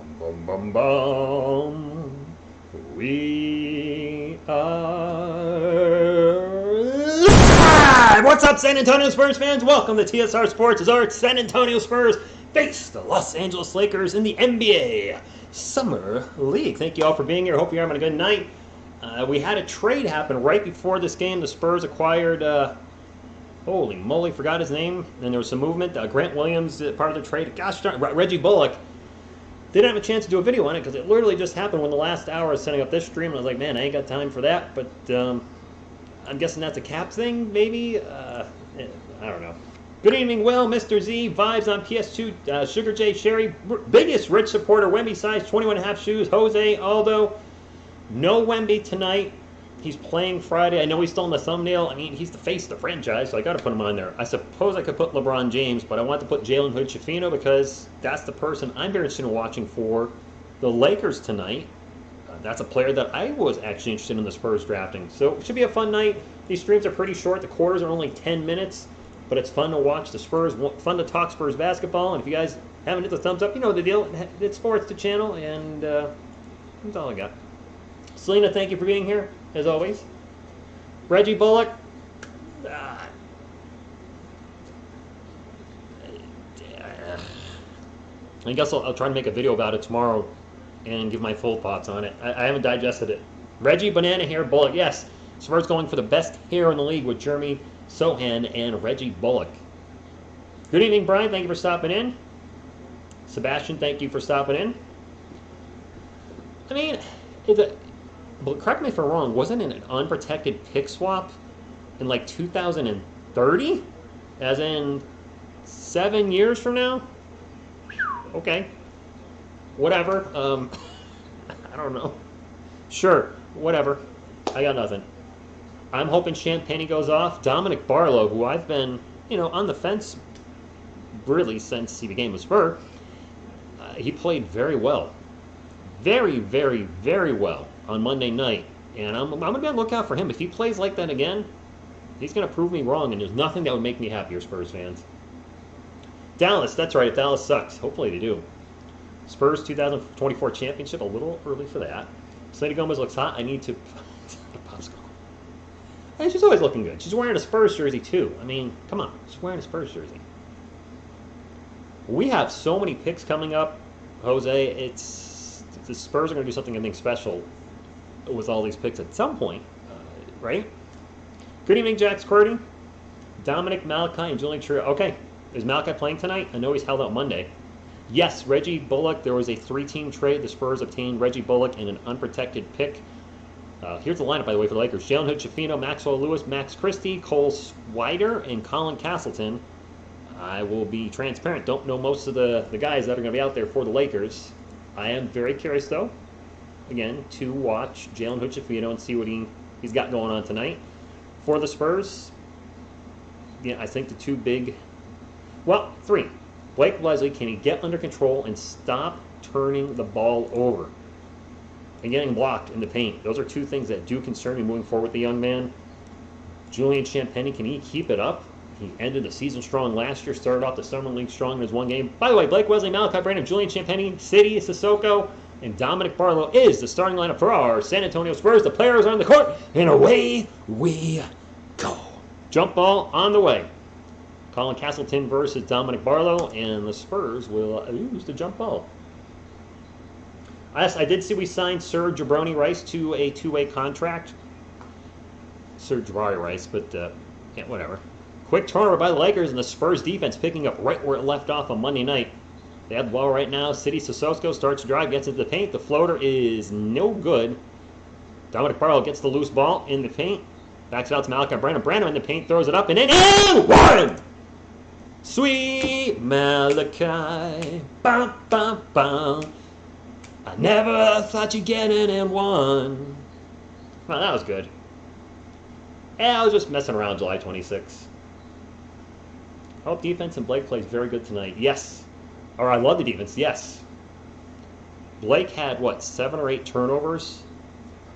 Bum, bum, bum. We are live! What's up, San Antonio Spurs fans? Welcome to TSR Sports as our San Antonio Spurs face the Los Angeles Lakers in the NBA Summer League. Thank you all for being here. Hope you're having a good night. We had a trade happen right before this game. The Spurs acquired, holy moly, forgot his name. And there was some movement. Grant Williams, part of the trade. Gosh darn, Reggie Bullock. Didn't have a chance to do a video on it because it literally just happened when the last hour was setting up this stream. And I was like, man, I ain't got time for that. But I'm guessing that's a cap thing, maybe? I don't know. Good evening, Will, Mr. Z, Vibes on PS2, Sugar J, Sherry, biggest Rich supporter, Wemby size, 21.5 shoes, Jose, Aldo. No Wemby tonight. He's playing Friday. I know he's still in the thumbnail. I mean, he's the face of the franchise, so I got to put him on there. I suppose I could put LeBron James, but I want to put Jalen Hood-Schifino because that's the person I'm very interested in watching for the Lakers tonight. That's a player that I was actually interested in the Spurs drafting. So it should be a fun night. These streams are pretty short. The quarters are only 10 minutes, but it's fun to watch the Spurs, fun to talk Spurs basketball. And if you guys haven't hit the thumbs up, you know the deal. It supports the channel, and that's all I got. Selena, thank you for being here, as always. Reggie Bullock. I guess I'll try to make a video about it tomorrow and give my full thoughts on it. I haven't digested it. Reggie Banana Hair Bullock. Yes, Spurs going for the best hair in the league with Jeremy Sohan and Reggie Bullock. Good evening, Brian. Thank you for stopping in. Sebastian, thank you for stopping in. I mean, but correct me if I'm wrong, wasn't it an unprotected pick swap in like 2030? As in 7 years from now? Okay. Whatever. I don't know. Sure. Whatever. I got nothing. I'm hoping Champagne goes off. Dominic Barlow, who I've been, on the fence really since he became a Spur, he played very well. Very, very, very well on Monday night. And I'm going to be on the lookout for him. If he plays like that again, he's going to prove me wrong, and there's nothing that would make me happier, Spurs fans. Dallas, that's right. If Dallas sucks. Hopefully they do. Spurs 2024 championship, a little early for that. Selena Gomez looks hot. I need to... And she's always looking good. She's wearing a Spurs jersey, too. I mean, come on. She's wearing a Spurs jersey. We have so many picks coming up, Jose. The Spurs are going to do something, I think, special with all these picks at some point, right? Good evening, Jack Squirty. Dominic, Malachi, and Julian Trio. Okay, is Malachi playing tonight? I know he's held out Monday. Yes, Reggie Bullock. There was a 3-team trade. The Spurs obtained Reggie Bullock and an unprotected pick. Here's the lineup, by the way, for the Lakers. Jalen Hood-Schifino, Maxwell Lewis, Max Christie, Cole Swider, and Colin Castleton. I will be transparent. Don't know most of the guys that are going to be out there for the Lakers. I am very curious, though, again, to watch Jalen Hood-Schifino and see what he's got going on tonight. For the Spurs, yeah, I think the two big, well, 3. Blake Leslie, can he get under control and stop turning the ball over and getting blocked in the paint? Those are 2 things that do concern me moving forward with the young man. Julian Champagnie, can he keep it up? He ended the season strong last year, started off the Summer League strong in his 1 game. By the way, Blake Wesley, Malachi Brandon, Julian Champagnie, City, Sissoko, and Dominic Barlow is the starting lineup for our San Antonio Spurs. The players are on the court, and away we go. Jump ball on the way. Colin Castleton versus Dominic Barlow, and the Spurs will use the jump ball. I did see we signed Sir Jabroni Rice to a 2-way contract. Sir Jabari Rice, but yeah, whatever. Quick turnover by the Lakers, and the Spurs defense picking up right where it left off on Monday night. They have the ball right now. City Sissoko starts to drive, gets into the paint. The floater is no good. Dominic Barlow gets the loose ball in the paint. Backs it out to Malachi Brandon. Brandon in the paint, throws it up, and in! One! Sweet Malachi. Bum, bum, bum. I never thought you'd get it in one. Well, that was good. Yeah, I was just messing around July 26th. I hope defense and Blake plays very good tonight. Yes. Or I love the defense. Yes. Blake had, 7 or 8 turnovers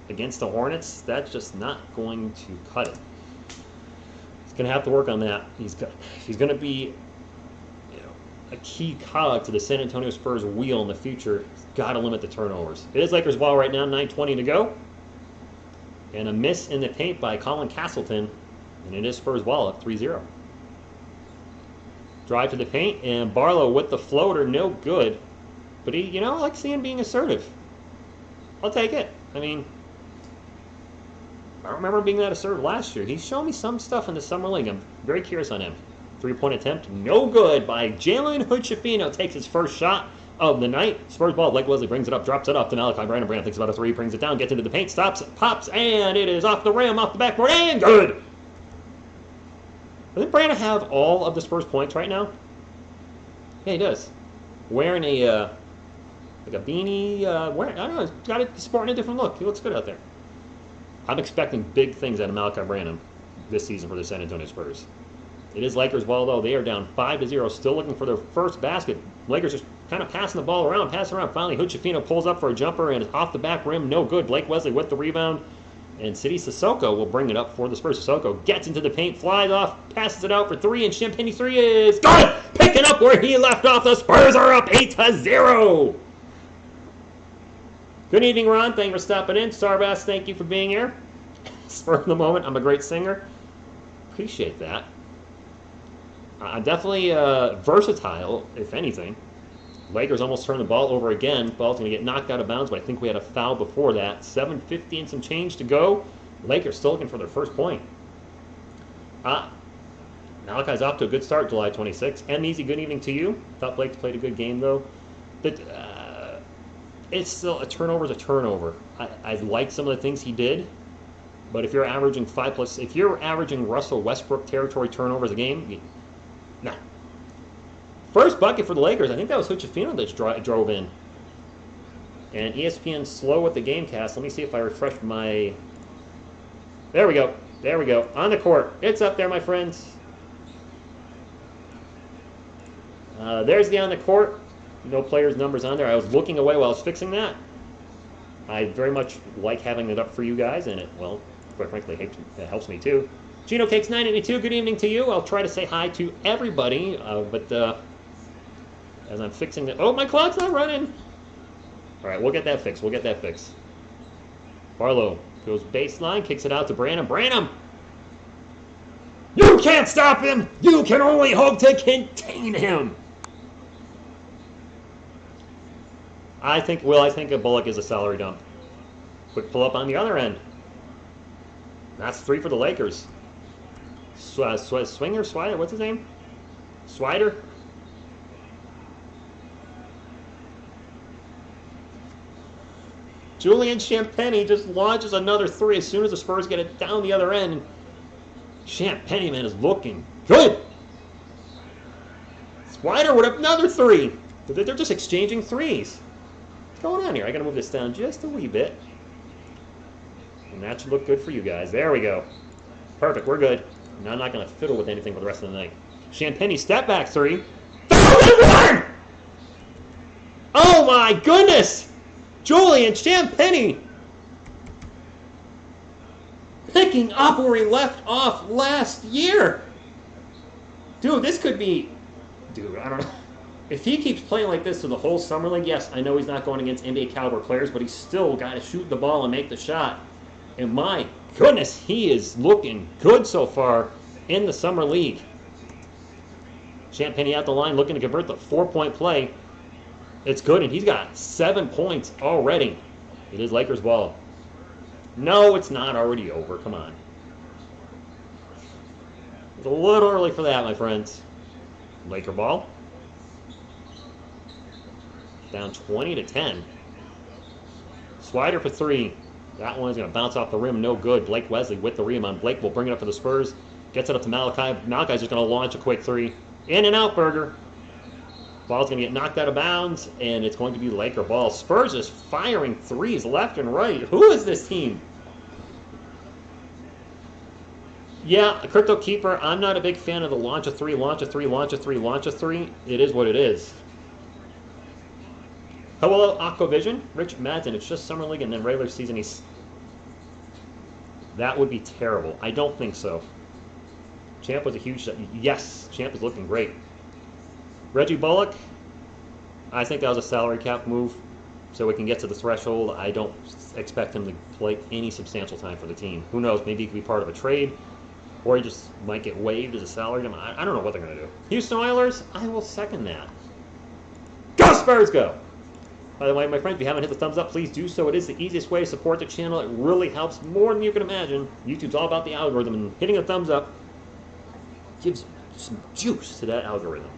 against the Hornets? That's just not going to cut it. He's going to have to work on that. He's going to be, a key cog to the San Antonio Spurs wheel in the future. Got to limit the turnovers. It is Lakers ball right now, 9:20 to go. And a miss in the paint by Colin Castleton. And it is Spurs ball up 3-0. Drive to the paint, and Barlow with the floater, no good. But he, I like seeing him being assertive. I'll take it. I mean, I don't remember him being that assertive last year. He's shown me some stuff in the summer league. I'm very curious on him. 3-point attempt, no good by Jalen Hood-Schifino. Takes his first shot of the night. Spurs ball. Blake Wesley brings it up, drops it off to Malachi. Brandon thinks about a three, brings it down, gets into the paint, stops, pops, and it is off the rim, off the backboard, and good. Doesn't Brandon have all of the Spurs points right now? Yeah, he does. Wearing a beanie. I don't know. He's got it sporting a different look. He looks good out there. I'm expecting big things out of Malachi Branham this season for the San Antonio Spurs. It is Lakers ball, though. They are down 5-0, still looking for their first basket. Lakers just kind of passing the ball around, passing around. Finally, Hood-Schifino pulls up for a jumper, and it's off the back rim. No good. Blake Wesley with the rebound. And Sidy Cissoko will bring it up for the Spurs. Cissoko gets into the paint, flies off, passes it out for three, and Champagne's three is good! Picking up where he left off. The Spurs are up 8-0. Good evening, Ron. Thank you for stopping in. Starbass, thank you for being here. Spur of the moment. I'm a great singer. Appreciate that. Definitely versatile, if anything. Lakers almost turned the ball over again. Ball's going to get knocked out of bounds, but I think we had a foul before that. 7:50 and some change to go. Lakers still looking for their first point. Malachi's off to a good start, July 26th. And easy, good evening to you. Thought Blake played a good game, though. But it's still a turnover's a turnover. I like some of the things he did, but if you're averaging if you're averaging Russell Westbrook territory turnovers a game, no. First bucket for the Lakers, I think that was Hood-Schifino that drove in. And ESPN's slow with the game cast. Let me see if I refresh my... There we go. There we go. On the court. It's up there, my friends. There's the on the court. No players' numbers on there. I was looking away while I was fixing that. I very much like having it up for you guys, and it, well, quite frankly, it helps me too. Gino Cakes 982, good evening to you. I'll try to say hi to everybody, but as I'm fixing the... Oh, my clock's not running! All right, we'll get that fixed. We'll get that fixed. Barlow goes baseline, kicks it out to Branham. Branham! You can't stop him! You can only hope to contain him! I think a Bullock is a salary dump. Quick pull up on the other end. That's three for the Lakers. Swider, what's his name? Swider? Julian Champagnie just launches another three as soon as the Spurs get it down the other end. Champagnie, man, is looking good. Swider with another three. They're just exchanging threes. What's going on here? I got to move this down just a wee bit. And that should look good for you guys. There we go. Perfect. We're good. Now I'm not going to fiddle with anything for the rest of the night. Champagnie step back three. Oh my goodness! Julian Champagnie picking up where he left off last year. Dude, this could be... Dude, I don't know. If he keeps playing like this through the whole summer league, yes, I know he's not going against NBA caliber players, but he's still got to shoot the ball and make the shot. And my goodness, he is looking good so far in the summer league. Champagnie out the line looking to convert the 4-point play. It's good, and he's got 7 points already. It is Lakers ball. No, it's not already over. Come on. It's a little early for that, my friends. Laker ball. Down 20-10. Swider for three. That one's going to bounce off the rim. No good. Blake Wesley with the rebound. Blake will bring it up for the Spurs. Gets it up to Malachi. Malachi's just going to launch a quick three. In and out, Burger. Ball's going to get knocked out of bounds, and it's going to be Laker ball. Spurs is firing threes left and right. Who is this team? Yeah, Crypto Keeper, I'm not a big fan of the launch a three, launch a three, launch a three, launch a three. It is what it is. Hello, Aquavision. Rich Madden, it's just Summer League and then regular season. That would be terrible. I don't think so. Champ was a huge... Yes, Champ is looking great. Reggie Bullock, I think that was a salary cap move so we can get to the threshold. I don't expect him to play any substantial time for the team. Who knows? Maybe he could be part of a trade, or he just might get waived as a salary. I don't know what they're going to do. Houston Oilers, I will second that. Go Spurs, go! By the way, my friends, if you haven't hit the thumbs up, please do so. It is the easiest way to support the channel. It really helps more than you can imagine. YouTube's all about the algorithm, and hitting a thumbs up gives some juice to that algorithm.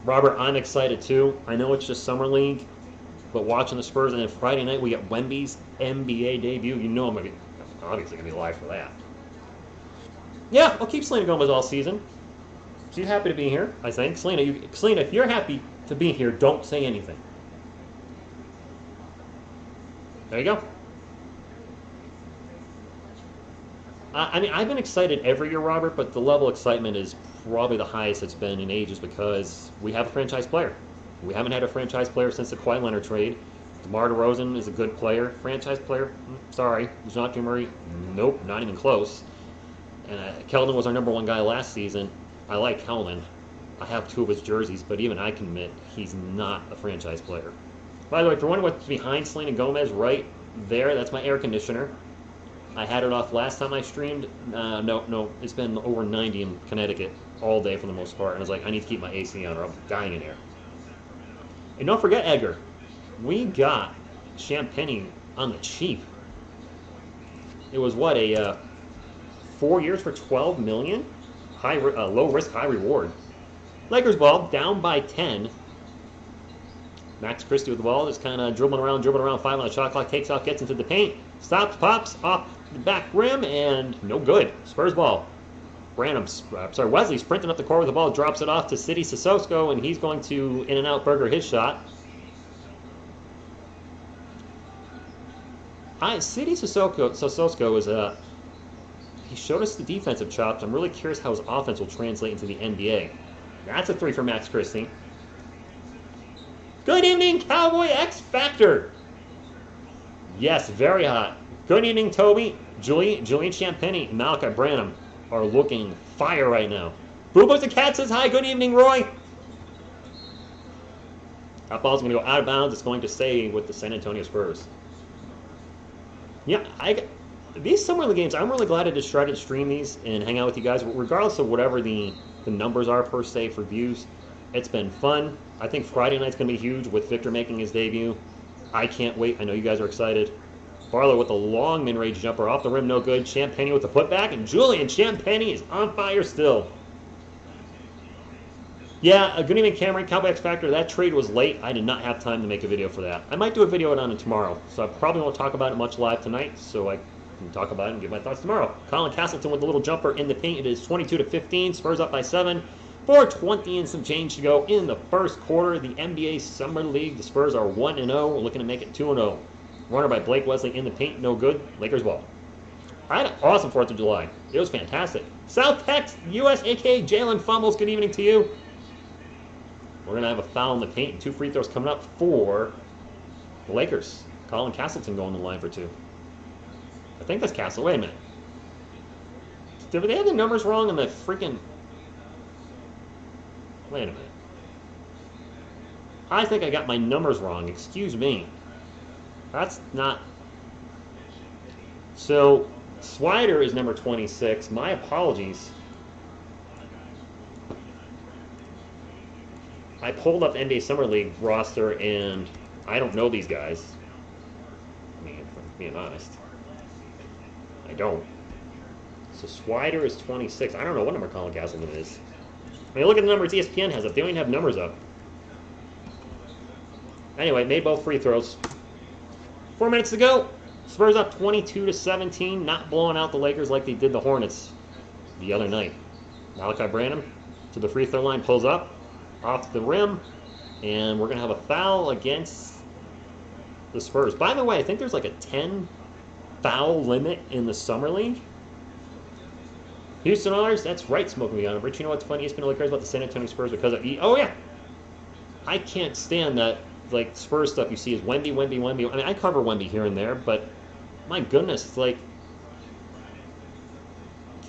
Robert, I'm excited too. I know it's just Summer League, but watching the Spurs, and then Friday night we get Wemby's NBA debut. You know I'm obviously going to be live for that. Yeah, I'll keep Selena Gomez all season. She's happy to be here, I think. Selena, if you're happy to be here, don't say anything. There you go. I mean, I've been excited every year, Robert, but the level of excitement is probably the highest it's been in ages because we have a franchise player. We haven't had a franchise player since the Kawhi Leonard trade. DeMar DeRozan is a good player. Franchise player? Sorry. DeJounte Murray? Nope, not even close. And Keldon was our #1 guy last season. I like Keldon. I have 2 of his jerseys, but even I can admit he's not a franchise player. By the way, if you're wondering what's behind Selena Gomez, right there, that's my air conditioner. I had it off last time I streamed. No, it's been over 90 in Connecticut all day for the most part, and I was like, I need to keep my AC on or I'm dying in here. And don't forget, Edgar, we got Champagny on the cheap. It was what, 4 years for $12 million? Low risk, high reward. Lakers ball, down by 10. Max Christie with the ball, just kind of dribbling around, 5 on the shot clock, takes off, gets into the paint, stops, pops, off the back rim, and no good. Spurs ball. Wesley sprinting up the court with the ball, drops it off to City Sissoko, and he's going to in and out burger his shot. City Sissoko is he showed us the defensive chops. I'm really curious how his offense will translate into the NBA. That's a 3 for Max Christie. Good evening, Cowboy X Factor. Yes, very hot. Good evening, Toby. Julian Champagny, and Malachi Branham are looking fire right now. Boobo's the Cat says hi. Good evening, Roy. That ball's going to go out of bounds. It's going to stay with the San Antonio Spurs. Yeah, these Summer League games, I'm really glad I just tried to stream these and hang out with you guys. Regardless of whatever the numbers are per se for views, it's been fun. I think Friday night's going to be huge with Victor making his debut. I can't wait. I know you guys are excited. Barlow with a long mid-range jumper off the rim, no good. Champagny with the putback, and Julian Champagny is on fire still. Yeah, good evening, Cameron. Cowboy X Factor, that trade was late. I did not have time to make a video for that. I might do a video on it tomorrow, so I probably won't talk about it much live tonight, so I can talk about it and give my thoughts tomorrow. Colin Castleton with a little jumper in the paint. It is 22-15. Spurs up by 7. 4:20 and some change to go in the first quarter. The NBA Summer League. The Spurs are 1-0. We're looking to make it 2-0. Runner by Blake Wesley in the paint. No good. Lakers ball. I had an awesome 4th of July. It was fantastic. South Tex, US, a.k.a. Jalen Fumbles. Good evening to you. We're going to have a foul in the paint and 2 free throws coming up for the Lakers. Colin Castleton going to the line for 2. I think that's Castle. Wait a minute. Did they have the numbers wrong on the freaking... Wait a minute. I think I got my numbers wrong. Excuse me. That's not... So, Swider is number 26. My apologies. I pulled up the NBA Summer League roster, and I don't know these guys. I mean, if I'm being honest. I don't. So Swider is 26. I don't know what number Colin Castleton is. I mean, look at the numbers ESPN has up. They don't even have numbers up. Anyway, made both free throws. 4 minutes to go. Spurs up 22-17. Not blowing out the Lakers like they did the Hornets the other night. Malachi Branham to the free throw line, pulls up. Off the rim. And we're going to have a foul against the Spurs. By the way, I think there's like a 10 foul limit in the Summer League. Houston Oilers, that's right, Smoking Beyond. Rich, you know what's funny? ESPN only cares about the San Antonio Spurs because of oh yeah, I can't stand that like Spurs stuff you see is Wemby. I mean, I cover Wemby here and there, but my goodness, it's like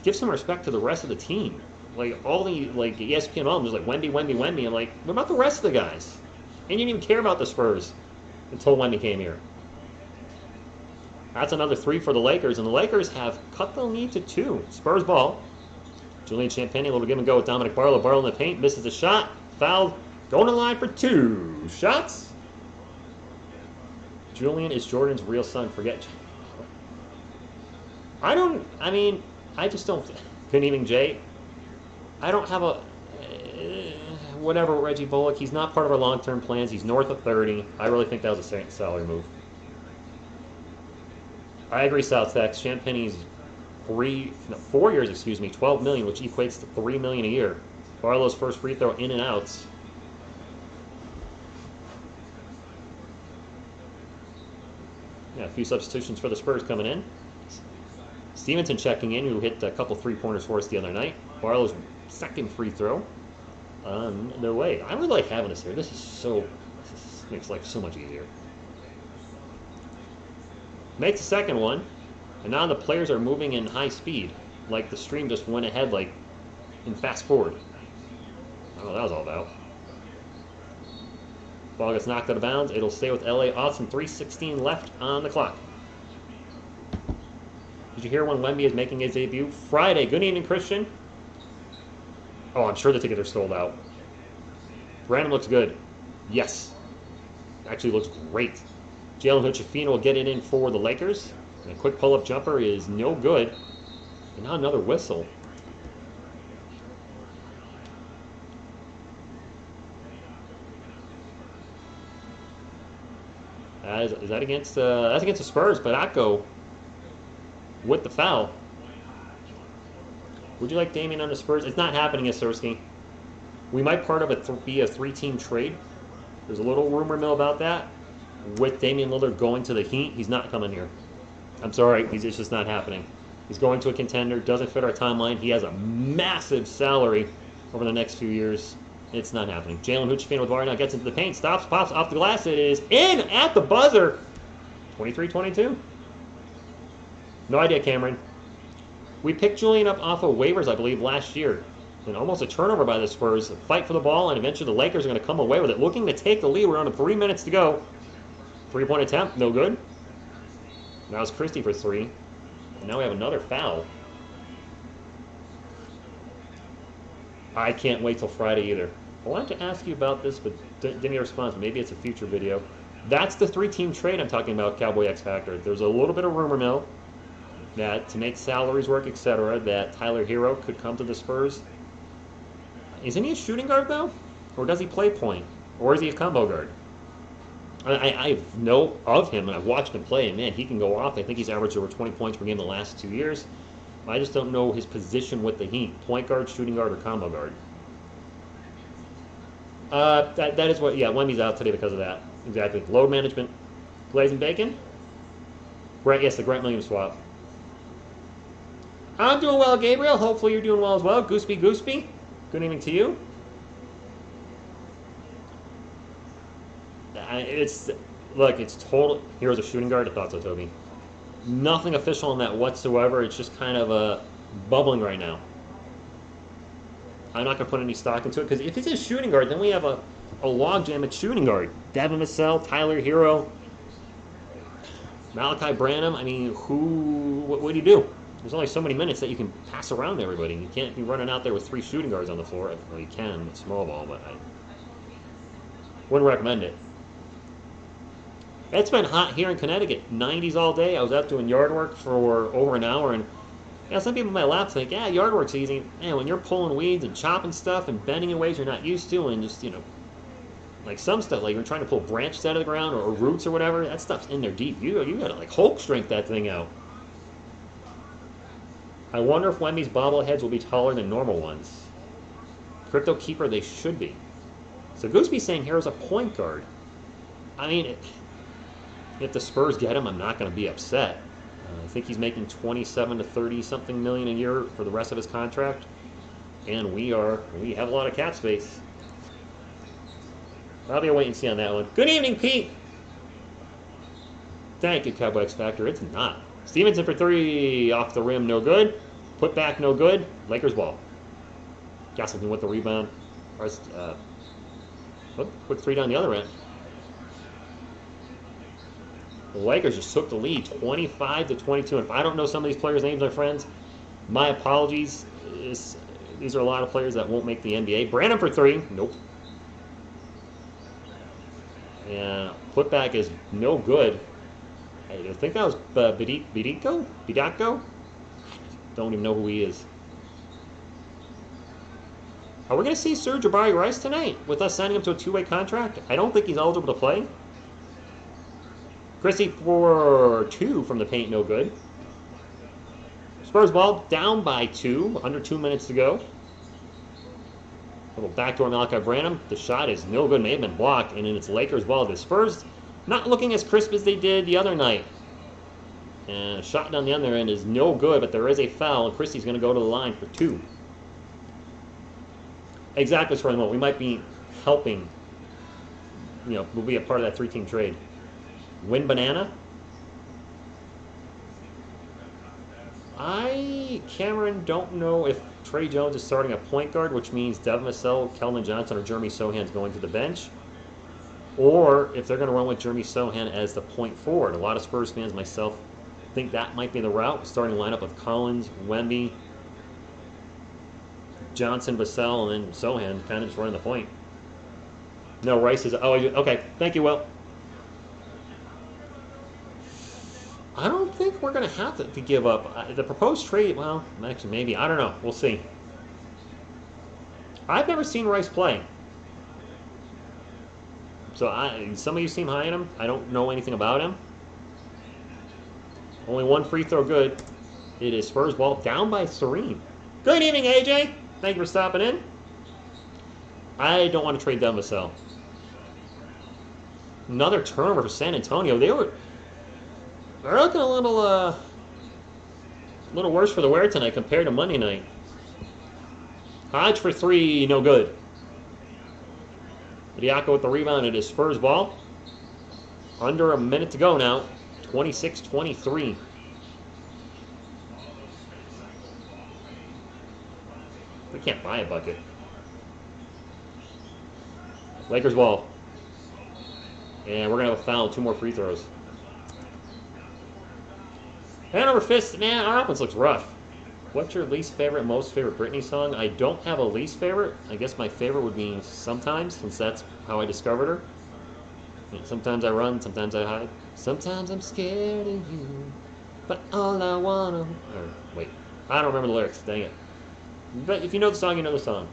give some respect to the rest of the team. like all the like ESPN all was like Wemby, Wemby, Wemby. I'm like, what about the rest of the guys? And you didn't even care about the Spurs until Wemby came here. That's another 3 for the Lakers, and the Lakers have cut the lead to 2. Spurs ball. Julian Champagnie, a little give and go with Dominic Barlow. Barlow in the paint, misses the shot, fouled, going to the line for 2 shots. Julian is Jordan's real son. Forget. I just don't. Good evening, Jay. I don't have a. Whatever, Reggie Bullock. He's not part of our long-term plans. He's north of 30. I really think that was a salary move. I agree, South Tex. Champagnie's 4 years, excuse me, $12 million, which equates to $3 million a year. Barlow's first free throw in and outs. Yeah, a few substitutions for the Spurs coming in. Stevenson checking in, who hit a couple three-pointers for us the other night. Barlow's second free throw on their way. I really like having this here. This makes life so much easier. Makes the second one, and now the players are moving in high speed. Like the stream just went ahead, like in fast forward. I don't know what that was all about. Ball gets knocked out of bounds. It'll stay with LA Austin. 3:16 left on the clock. Did you hear when Wemby is making his debut? Friday. Good evening, Christian. Oh, I'm sure the tickets are sold out. Brandon looks good. Yes. Actually looks great. Jalen Hood-Schifino will get it in for the Lakers. And a quick pull-up jumper is no good. And now another whistle. Is that against that's against the Spurs, but Akko with the foul. Would you like Damian on the Spurs? It's not happening, Asursky. We might part of it be a 3-team trade. There's a little rumor mill about that. With Damian Lillard going to the Heat, he's not coming here. I'm sorry, it's just not happening. He's going to a contender, doesn't fit our timeline. He has a massive salary over the next few years. It's not happening. Jalen Hood-Schifino with VAR now gets into the paint, stops, pops off the glass. It is in at the buzzer. 23-22. No idea, Cameron. We picked Julian up off of waivers, I believe, last year. And almost a turnover by the Spurs. A fight for the ball, and eventually the Lakers are going to come away with it. Looking to take the lead. We're under 3 minutes to go. 3-point attempt, no good. Now it's Christie for 3. And now we have another foul. I can't wait till Friday either. I wanted to ask you about this, but didn't get a response. Maybe it's a future video. That's the 3-team trade I'm talking about, Cowboy X Factor. There's a little bit of rumor mill that to make salaries work, etc., that Tyler Hero could come to the Spurs. Isn't he a shooting guard, though? Or does he play point? Or is he a combo guard? I know of him, and I've watched him play, and man, he can go off. I think he's averaged over 20 points per game the last 2 years. I just don't know his position with the Heat. Point guard, shooting guard, or combo guard. That is what, yeah, Wemby's out today because of that. Exactly. Load management. Glazing bacon? Right, yes, the Grant Williams swap. I'm doing well, Gabriel. Hopefully you're doing well as well. Gooseby Gooseby. Good evening to you. It's total. Hero's a shooting guard. I thought so, Toby. Nothing official on that whatsoever. It's just kind of bubbling right now. I'm not going to put any stock into it because if it's a shooting guard, then we have a logjam at shooting guard. Devin Vassell, Tyler Hero, Malachi Branham. I mean, what do you do? There's only so many minutes that you can pass around to everybody. You can't be running out there with 3 shooting guards on the floor. Well, you can with small ball, but I wouldn't recommend it. It's been hot here in Connecticut. 90s all day. I was out doing yard work for over an hour, and some people in my lap think, yeah, yard work's easy. Man, when you're pulling weeds and chopping stuff and bending in ways you're not used to, and just, like some stuff, like you're trying to pull branches out of the ground or roots or whatever, that stuff's in there deep. You gotta like Hulk strength that thing out. I wonder if Wemby's bobbleheads will be taller than normal ones. Crypto Keeper, they should be. So Gooseby's saying Hero's a point guard. I mean, if the Spurs get him, I'm not going to be upset. I think he's making 27 to 30 something million a year for the rest of his contract, and we have a lot of cap space. I'll be a wait and see on that one. Good evening, Pete. Thank you, Cowboy X Factor. It's not. Stevenson for 3 off the rim, no good. Put back, no good. Lakers ball. Castleton with the rebound. Quick three down the other end. The Lakers just took the lead 25-22. And if I don't know some of these players' names, my friends, my apologies. These are a lot of players that won't make the NBA. Brandon for three. Nope. And putback is no good. I think that was Bidako? Don't even know who he is. Are we going to see Serge Jabari Rice tonight with us signing him to a two-way contract? I don't think he's eligible to play. Christie for two from the paint, no good. Spurs ball down by 2, under 2 minutes to go. Little backdoor Malachi Branham. The shot is no good, may have been blocked, and then it's Lakers ball. The Spurs not looking as crisp as they did the other night. And a shot down the other end is no good, but there is a foul, and Christie's going to go to the line for 2. Exactly, for the moment. We might be helping, we'll be a part of that 3-team trade. Win banana. Cameron, don't know if Trey Jones is starting a point guard, which means Devin Vassell, Keldon Johnson, or Jeremy Sohan's going to the bench. Or if they're going to run with Jeremy Sohan as the point forward. A lot of Spurs fans, myself, think that might be the route. Starting lineup of Collins, Wemby, Johnson, Vassell, and then Sohan kind of just running the point. No, Rice is... Oh, okay. Thank you, Will. I don't think we're going to have to give up. The proposed trade, well, actually, maybe. I don't know. We'll see. I've never seen Rice play. So some of you seem high on him. I don't know anything about him. Only one free throw good. It is Spurs ball down by 3. Good evening, AJ. Thank you for stopping in. I don't want to trade Devin Vassell. Another turnover for San Antonio. They're looking a little worse for the wear tonight compared to Monday night. Hodge for 3, no good. Diaco with the rebound. It is Spurs ball. Under a minute to go now. 26-23. We can't buy a bucket. Lakers ball. And we're going to have a foul. 2 more free throws. Hanover Fist, man, our offense looks rough. What's your least favorite, most favorite Britney song? I don't have a least favorite. I guess my favorite would be Sometimes, since that's how I discovered her. Sometimes I run, sometimes I hide. Sometimes I'm scared of you, but all I wanna... Or, wait, I don't remember the lyrics, dang it. But if you know the song, you know the song.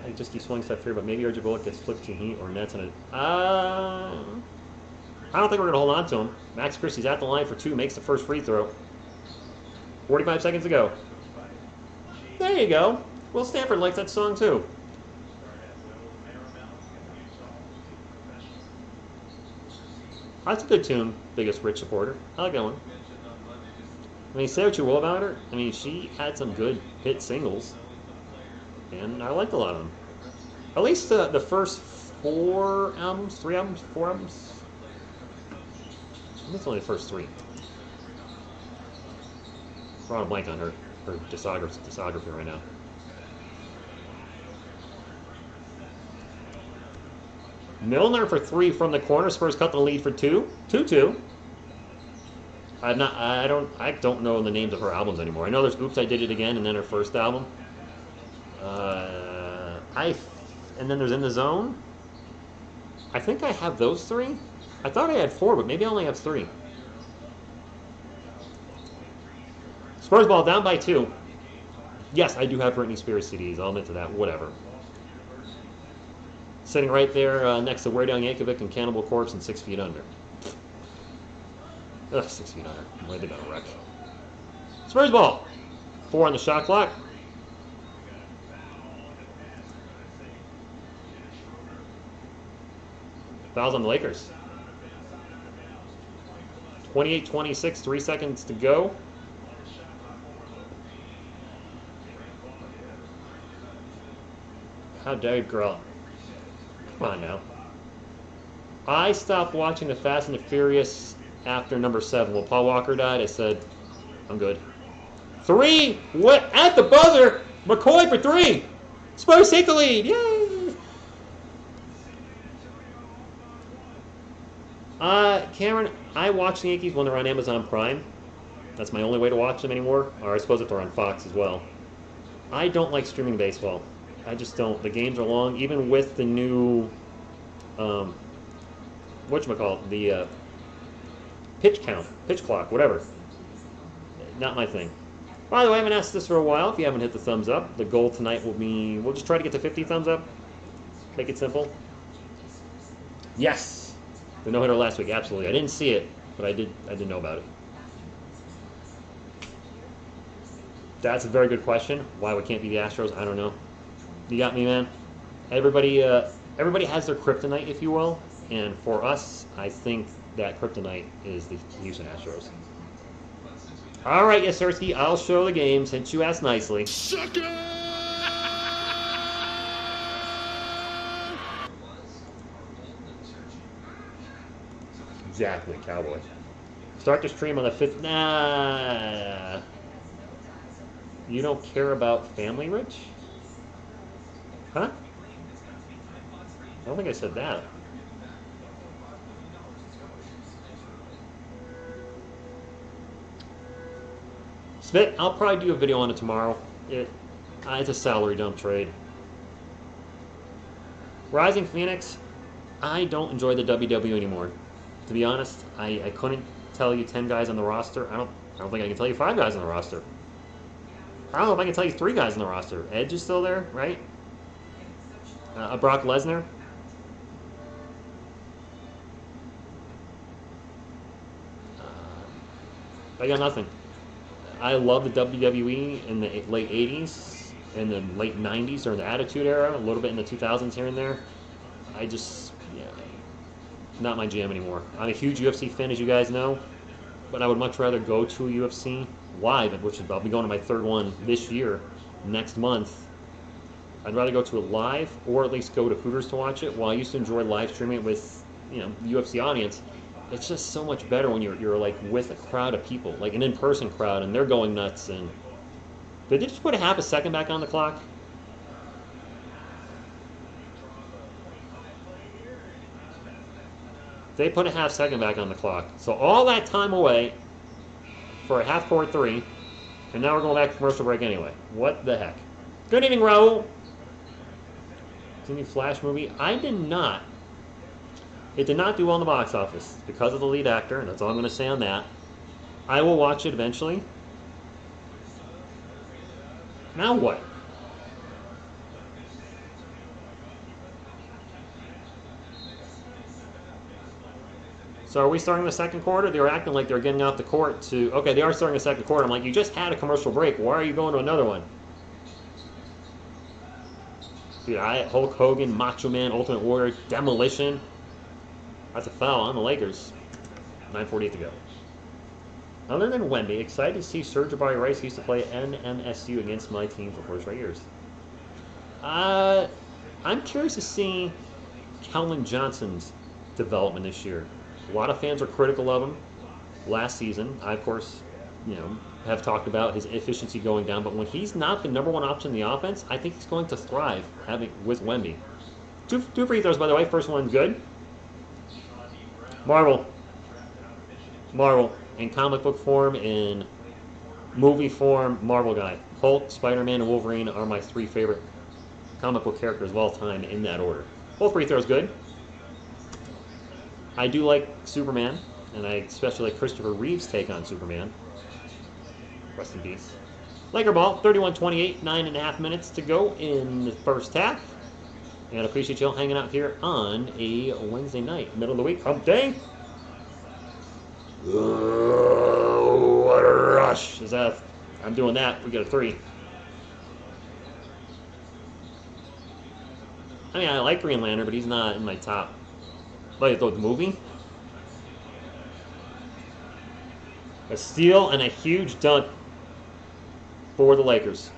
I just keep swinging stuff here, but maybe RJ Bullock gets flipped to Heat or Nets and I don't think we're going to hold on to him. Max Christie's at the line for 2, makes the first free throw. 45 seconds to go. There you go. Will Stanford likes that song too. That's a good tune, Biggest Rich supporter. I like that one. I mean, say what you will about her. I mean, she had some good hit singles. And I liked a lot of them. At least the first 4 albums, 3 albums, 4 albums. That's only the first 3. We're on a blank on her discography right now. Milner for 3 from the corner. Spurs cut the lead for 2. 2-2. I don't know the names of her albums anymore. I know there's Oops, I Did It Again, and then her first album. And then there's In the Zone. I think I have those 3. I thought I had 4, but maybe I only have 3. Spurs ball down by 2. Yes, I do have Britney Spears CDs. I'll admit to that. Whatever. Sitting right there next to Weird Al Yankovic and Cannibal Corpse and 6 Feet Under. Ugh, 6 Feet Under. Boy, they got a wreck. Spurs ball. 4 on the shot clock. Fouls on the Lakers. 28-26, 3 seconds to go. How dare you, girl? Come on now. I stopped watching the Fast and the Furious after number 7. When Paul Walker died, I said, I'm good. 3. What? At the buzzer. McCoy for 3. Spurs take the lead. Yay! Cameron, I watch the Yankees when they're on Amazon Prime. That's my only way to watch them anymore. Or I suppose if they're on Fox as well. I don't like streaming baseball. I just don't. The games are long. Even with the new, whatchamacallit, the pitch count, pitch clock, whatever. Not my thing. By the way, I haven't asked this for a while. If you haven't hit the thumbs up, the goal tonight will be, we'll just try to get to 50 thumbs up. Make it simple. Yes! The no-hitter last week, absolutely. I didn't see it, but I did know about it. That's a very good question. Why we can't be the Astros, I don't know. You got me, man. Everybody has their kryptonite, if you will. And for us, I think that kryptonite is the Houston Astros. All right, yes, Sirski, I'll show the game since you asked nicely. Sucker! Exactly, Cowboy. Start the stream on the 5th. Nah. You don't care about family, Rich? Huh? I don't think I said that. Smith, I'll probably do a video on it tomorrow. It's a salary dump trade. Rising Phoenix, I don't enjoy the WW anymore. To be honest, I couldn't tell you 10 guys on the roster. I don't think I can tell you 5 guys on the roster. I don't know if I can tell you 3 guys on the roster. Edge is still there, right? Brock Lesnar. I got nothing. I love the WWE in the late 80s and the late 90s during the Attitude Era, a little bit in the 2000s here and there. I just, yeah, not my jam anymore. I'm a huge UFC fan, as you guys know, but I would much rather go to a UFC live, which I'll be going to my 3rd one this year, next month. I'd rather go to it live, or at least go to Hooters to watch it. While I used to enjoy live streaming it with, UFC audience, it's just so much better when you're like with a crowd of people, like an in-person crowd, and they're going nuts. And did they just put a half a second back on the clock? They put a half second back on the clock. So all that time away for a half-court 3, and now we're going back to commercial break anyway. What the heck? Good evening, Raul. Any Flash movie? I did not. It did not do well in the box office because of the lead actor, and that's all I'm going to say on that. I will watch it eventually. Now what? So are we starting the 2nd quarter? They were acting like they're getting off the court to... Okay, they are starting the 2nd quarter. I'm like, you just had a commercial break. Why are you going to another one? Dude, Hulk Hogan, Macho Man, Ultimate Warrior, Demolition. That's a foul on the Lakers. 9:48 to go. Other than Wemby, excited to see Serge Rice used to play NMSU against my team for 4 straight years. I'm curious to see Calvin Johnson's development this year. A lot of fans are critical of him last season. I, of course, have talked about his efficiency going down, but when he's not the #1 option in the offense, I think he's going to thrive with Wemby. Two free throws, by the way. First one, good. Marvel. In comic book form, in movie form, Marvel guy. Hulk, Spider-Man, and Wolverine are my 3 favorite comic book characters of all time in that order. Both free throws, good. I do like Superman, and I especially like Christopher Reeve's take on Superman. Rest in peace. Laker ball, 31-28, 9.5 minutes to go in the first half. And I appreciate you all hanging out here on a Wednesday night, middle of the week, hump day. Oh, what a rush. I'm doing that. We got a 3. I mean, I like Green Lantern, but he's not in my top. Like the movie. A steal and a huge dunk for the Lakers.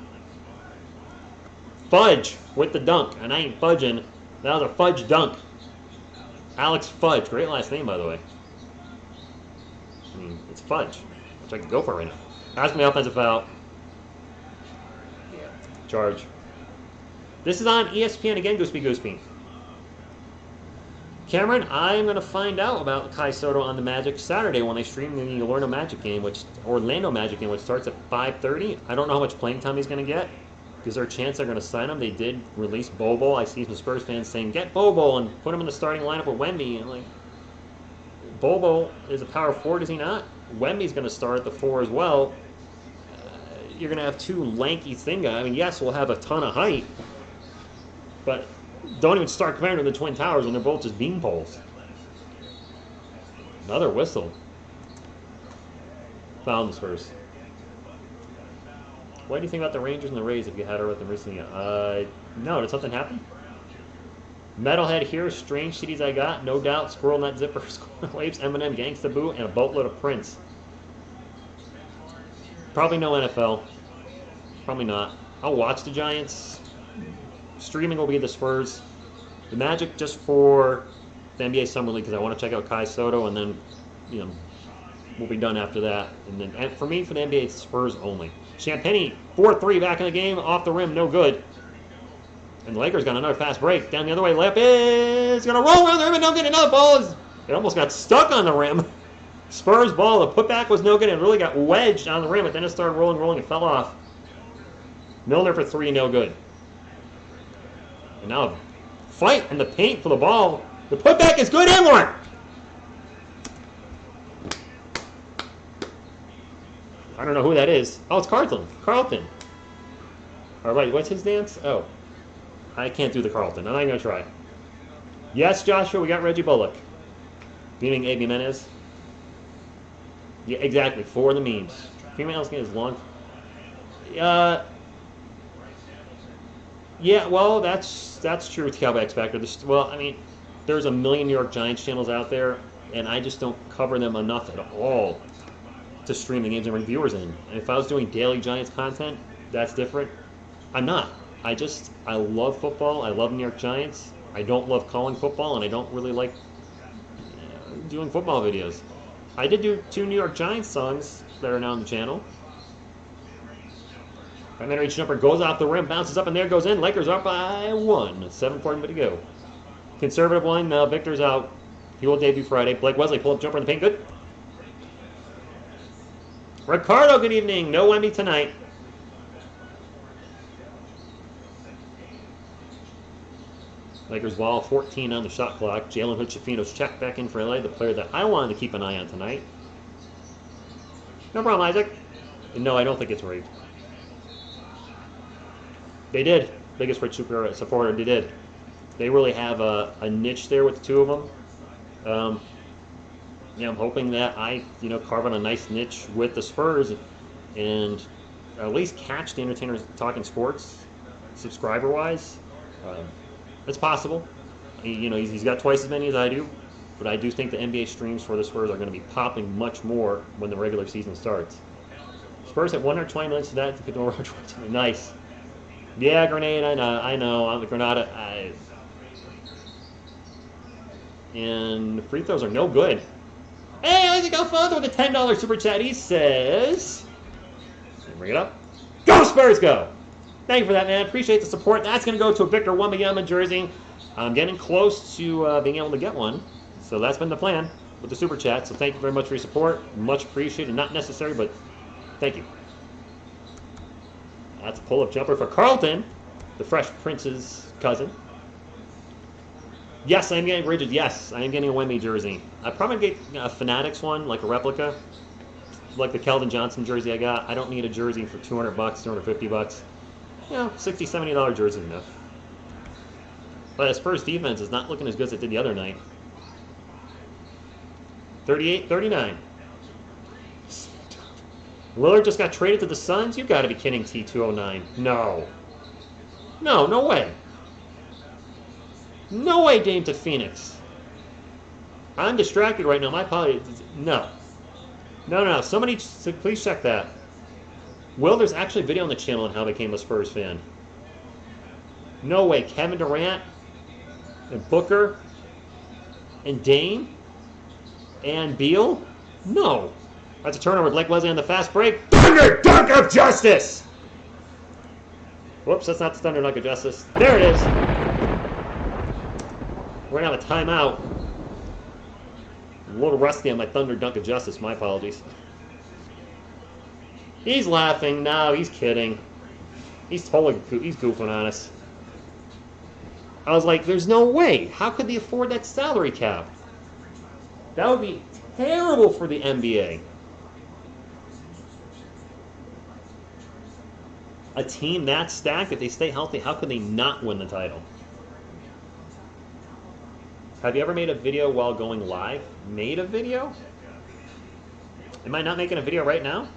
Fudge with the dunk, and I ain't fudging. That was a fudge dunk. Alex Fudge, great last name, by the way. I mean, it's Fudge, which I could go for right now. Ask me offensive foul. charge. This is on ESPN again, Gooseby. Cameron, I'm going to find out about Kai Soto on the Magic Saturday when they stream the Orlando Magic game, which starts at 5:30. I don't know how much playing time he's going to get. Is there a chance they're going to sign him? They did release Bobo. I see some Spurs fans saying, get Bobo and put him in the starting lineup with Wemby. And like, Bobo is a power forward, is he not? Wemby's going to start at the 4 as well. You're going to have two lanky thin guys. I mean, yes, we'll have a ton of height, but don't even start comparing to the Twin Towers when they're both just beam poles. Another whistle. Found the Spurs. What do you think about the Rangers and the Rays if you had her with them recently? No, did something happen? Metalhead here, strange CDs I got, no doubt, Squirrel Nut Zipper, Squirrel Waves, Eminem, Gangsta Boo, and a boatload of Prince. Probably no NFL. Probably not. I'll watch the Giants. Streaming will be the Spurs. The Magic just for the NBA Summer League because I want to check out Kai Soto, and then, we'll be done after that. And for me, for the NBA, it's Spurs only. Champagny, 4-3 back in the game, off the rim, no good. And the Lakers got another fast break. Down the other way, layup is going to roll around the rim and don't get another ball. It almost got stuck on the rim. Spurs ball, the putback was no good and really got wedged on the rim, but then it started rolling, it fell off. Milner for 3, no good. And now fight in the paint for the ball. The putback is good and one. I don't know who that is. Oh, it's Carlton. All right, what's his dance? Oh, I can't do the Carlton. I'm not going to try. Yes, Joshua, we got Reggie Bullock. Meaning A.B. Menez. Yeah, exactly. For the memes. Females get as long. Yeah, well, that's true with Cowboy X Factor. There's a million New York Giants channels out there, and I just don't cover them enough at all to stream the games and bring viewers in. And if I was doing daily Giants content, that's different. I'm not. I love football. I love New York Giants. I don't love calling football, and I don't really like doing football videos. I did do 2 New York Giants songs that are now on the channel. Primary jumper goes off the rim, bounces up, and there goes in. Lakers up by 1. 7:40 to go. Conservative line, Victor's out. He will debut Friday. Blake Wesley, pull-up jumper in the paint, good. Ricardo, good evening. No Wemby tonight. Lakers ball, 14 on the shot clock. Jalen Hood-Schifino's check back in for LA, the player that I wanted to keep an eye on tonight. No problem, Isaac. No, I don't think it's rigged. They did. Biggest Rich Super supporter, they did. They really have a niche there with the two of them. I'm hoping that I, carve on a nice niche with the Spurs and at least catch the Entertainers Talking Sports subscriber-wise. It's possible. He's got twice as many as I do, but I do think the NBA streams for the Spurs are going to be popping much more when the regular season starts. Spurs at 120 minutes to that to get over 20. Nice. Yeah, Grenade, I know. I'm the Granada. And free throws are no good. Hey, Isaac Alfonso with a $10 super chat. He says, bring it up. Go Spurs, go! Thank you for that, man. Appreciate the support. That's going to go to a Victor Wembanyama jersey. I'm getting close to being able to get one. So that's been the plan with the super chat. So thank you very much for your support. Much appreciated. Not necessary, but thank you. That's a pull-up jumper for Carlton, the Fresh Prince's cousin. Yes, I am getting rigid. Yes, I am getting a Wemby jersey. I probably get a Fanatics one, like a replica, like the Keldon Johnson jersey I got. I don't need a jersey for $200, $250. $60, $70 jersey is enough. But the Spurs defense is not looking as good as it did the other night. 38-39. Lillard just got traded to the Suns? You've got to be kidding, T209. No. No way. No way, Dame to Phoenix. I'm distracted right now. My apologies. No. Somebody, please check that. Will, there's actually a video on the channel on how I became a Spurs fan. No way. Kevin Durant and Booker and Dame and Beal? No. That's a turnover. Blake Wesley on the fast break. Thunder dunk of justice! Whoops, that's not the Thunder Dunk of Justice. There it is! We're going to have a timeout. A little rusty on my Thunder Dunk of Justice. My apologies. He's laughing. No, he's kidding. He's goofing on us. I was like, there's no way. How could they afford that salary cap? That would be terrible for the NBA. A team that stacked, if they stay healthy, how could they not win the title? Have you ever made a video while going live? Made a video? Am I not making a video right now?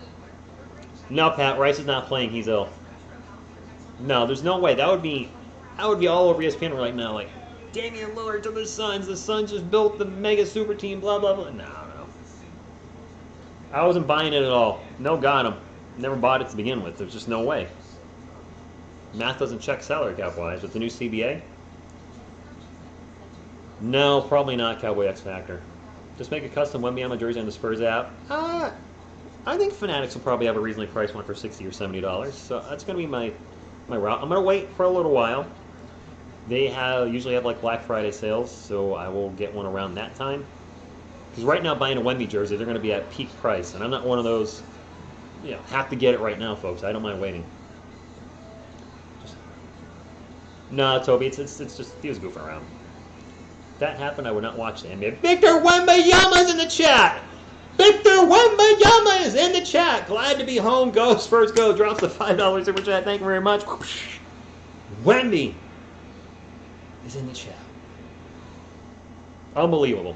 No, Pat, Rice is not playing. He's ill. No, there's no way. That would be all over ESPN right now. Like, Damian Lillard to the Suns. The Suns just built the mega super team, blah, blah, blah. No. I wasn't buying it at all. No, got him. Never bought it to begin with. There's just no way. Math doesn't check salary cap-wise with the new CBA. No, probably not Cowboy X Factor. Just make a custom Wembyama jersey on the Spurs app. I think Fanatics will probably have a reasonably priced one for $60 or $70. So that's going to be my route. I'm going to wait for a little while. They usually have like Black Friday sales, so I will get one around that time. Because right now, buying a Wemby jersey, they're going to be at peak price, and I'm not one of those. Have to get it right now, folks. I don't mind waiting. No, Toby, it's just he was goofing around. If that happened, I would not watch the NBA. Victor Wembanyama's in the chat. Victor Wembanyama is in the chat. Glad to be home. Go Spurs, go. Drops the $5 super chat. Thank you very much. Wemby is in the chat. Unbelievable.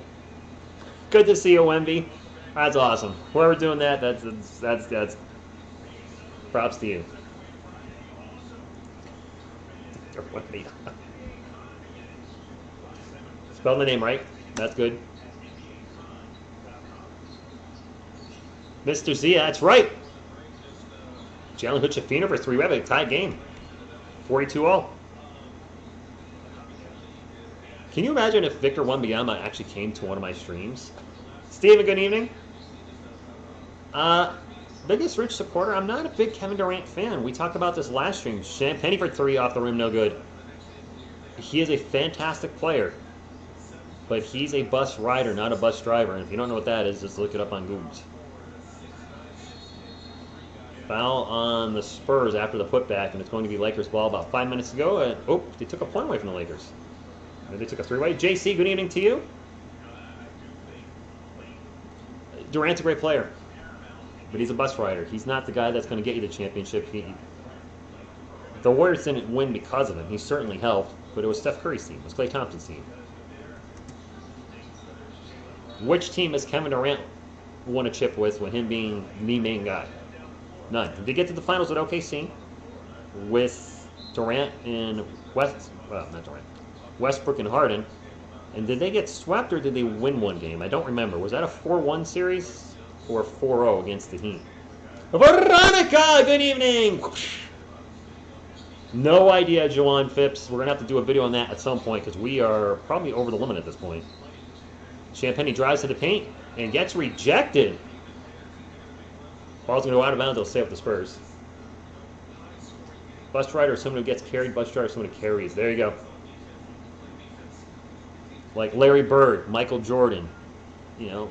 Good to see you, Wemby. That's awesome. Whoever's doing that, that's props to you. Spell the name right. That's good. Mr. Z, that's right. Jalen Hood-Schifino for 3. We have a tied game. 42-all. Can you imagine if Victor Wembanyama actually came to one of my streams? Steven, good evening. Biggest Rich supporter. I'm not a big Kevin Durant fan. We talked about this last stream. Penny for 3 off the rim, no good. He is a fantastic player, but he's a bus rider, not a bus driver. And if you don't know what that is, just look it up on Google. Foul on the Spurs after the putback, and it's going to be Lakers ball about 5 minutes ago. And, they took a point away from the Lakers. They took a 3-way. JC, good evening to you. Durant's a great player, but he's a bus rider. He's not the guy that's going to get you the championship. The Warriors didn't win because of him. He certainly helped, but it was Steph Curry's team. It was Klay Thompson's team. Which team has Kevin Durant won a chip with him being the main guy? None. Did they get to the finals with OKC with Durant and Westbrook and Harden? And did they get swept or did they win one game? I don't remember. Was that a 4-1 series or 4-0 against the Heat? Veronica, good evening. No idea, Joanne Phipps. We're going to have to do a video on that at some point because we are probably over the limit at this point. Champagny drives to the paint and gets rejected. Ball's going to go out of bounds. They'll stay with the Spurs. Bus rider is someone who gets carried. Bus driver is someone who carries. There you go. Like Larry Bird, Michael Jordan, even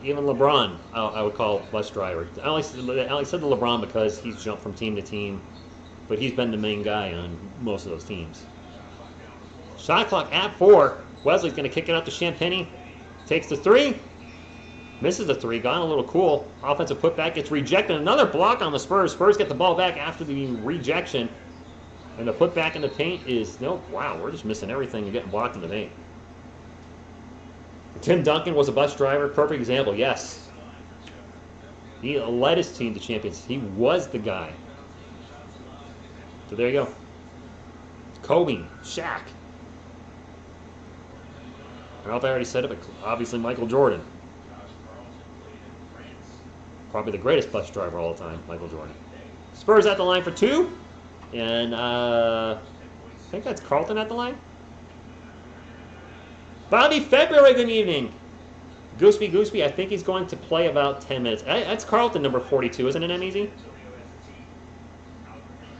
LeBron, I would call bus driver. I only said the LeBron because he's jumped from team to team, but he's been the main guy on most of those teams. Shot clock at 4. Wesley's going to kick it out to Champagny. Takes the 3. Misses the 3. Gone a little cool. Offensive putback gets rejected. Another block on the Spurs. Spurs get the ball back after the rejection. And the putback in the paint is, wow, we're just missing everything and getting blocked in the paint. Tim Duncan was a bus driver. Perfect example, yes. He led his team to champions. He was the guy. So there you go. Kobe, Shaq. I don't know if I already said it, but obviously Michael Jordan. Probably the greatest bus driver of all time, Michael Jordan. Spurs at the line for 2. And I think that's Carlton at the line. Bobby February, good evening. Gooseby, I think he's going to play about 10 minutes. That's Carlton, number 42, isn't it, M-Easy?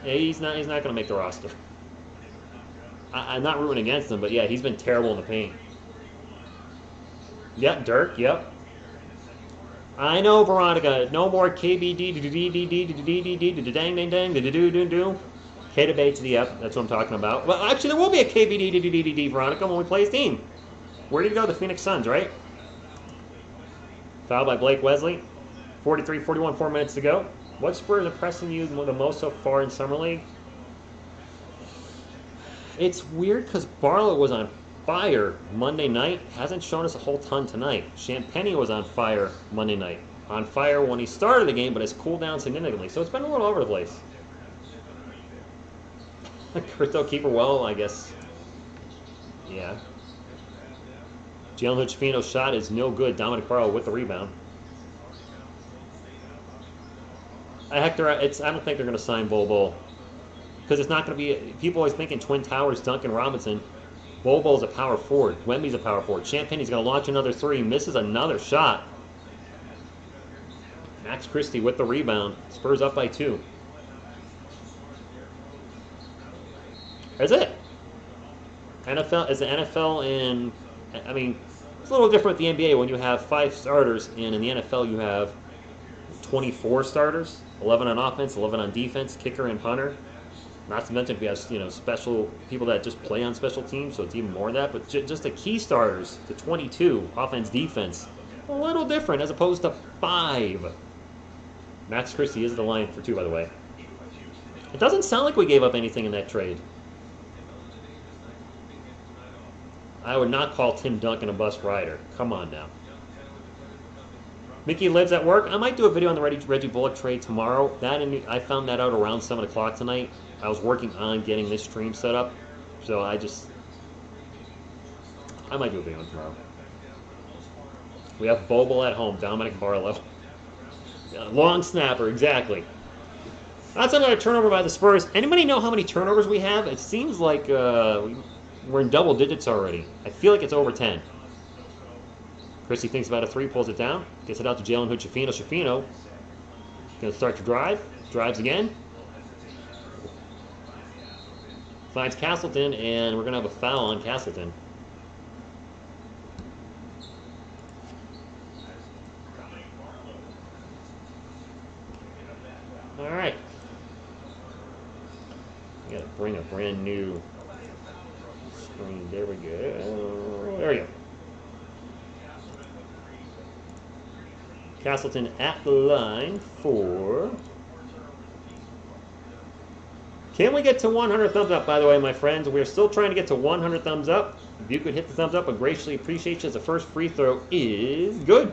He's not going to make the roster. I'm not rooting against him, but yeah, he's been terrible in the paint. Yep, Dirk, yep. I know, Veronica. No more KBD, dang, dang, dang, do. K debates the yep. That's what I'm talking about. Well, actually, there will be a KBD, Veronica, when we play his team. Where did he go? The Phoenix Suns, right? Foul by Blake Wesley. 43-41, 4 minutes to go. What Spurs impressing you the most so far in Summer League? It's weird because Barlow was on fire Monday night. Hasn't shown us a whole ton tonight. Champagny was on fire Monday night. On fire when he started the game, but has cooled down significantly. So it's been a little over the place. Crypto keeper, well, I guess. Yeah. Jalen Hood-Schifino's shot is no good. Dominic Barlow with the rebound. Hector, I don't think they're going to sign Bol. Because it's not going to be... People always thinking Twin Towers, Duncan Robinson. Bol is a power forward. Wemby's a power forward. Champagne's going to launch another three. Misses another shot. Max Christie with the rebound. Spurs up by 2. That's it. NFL is the NFL in... I mean, it's a little different with the NBA when you have 5 starters, and in the NFL you have 24 starters, 11 on offense, 11 on defense, kicker and punter. Not to mention if you have special people that just play on special teams, so it's even more than that. But just the key starters, the 22 offense, defense, a little different as opposed to 5. Max Christie is the line for 2, by the way. It doesn't sound like we gave up anything in that trade. I would not call Tim Duncan a bus rider. Come on now. Mickey lives at work. I might do a video on the Reggie Bullock trade tomorrow. I found that out around 7 o'clock tonight. I was working on getting this stream set up. So I might do a video on tomorrow. We have Bobo at home. Dominic Barlow. Long snapper, exactly. That's another turnover by the Spurs. Anybody know how many turnovers we have? It seems like we're in double digits already. I feel like it's over 10. Christie thinks about a 3, pulls it down, gets it out to Jalen Hood-Schifino. Schifino going to start to drive. Drives again. Finds Castleton, and we're going to have a foul on Castleton. All right. We got to bring a brand new screen. There we go. There we go. Castleton at the line for... Can we get to 100 thumbs up, by the way, my friends? We're still trying to get to 100 thumbs up. If you could hit the thumbs up, I graciously appreciate you, as the first free throw is good.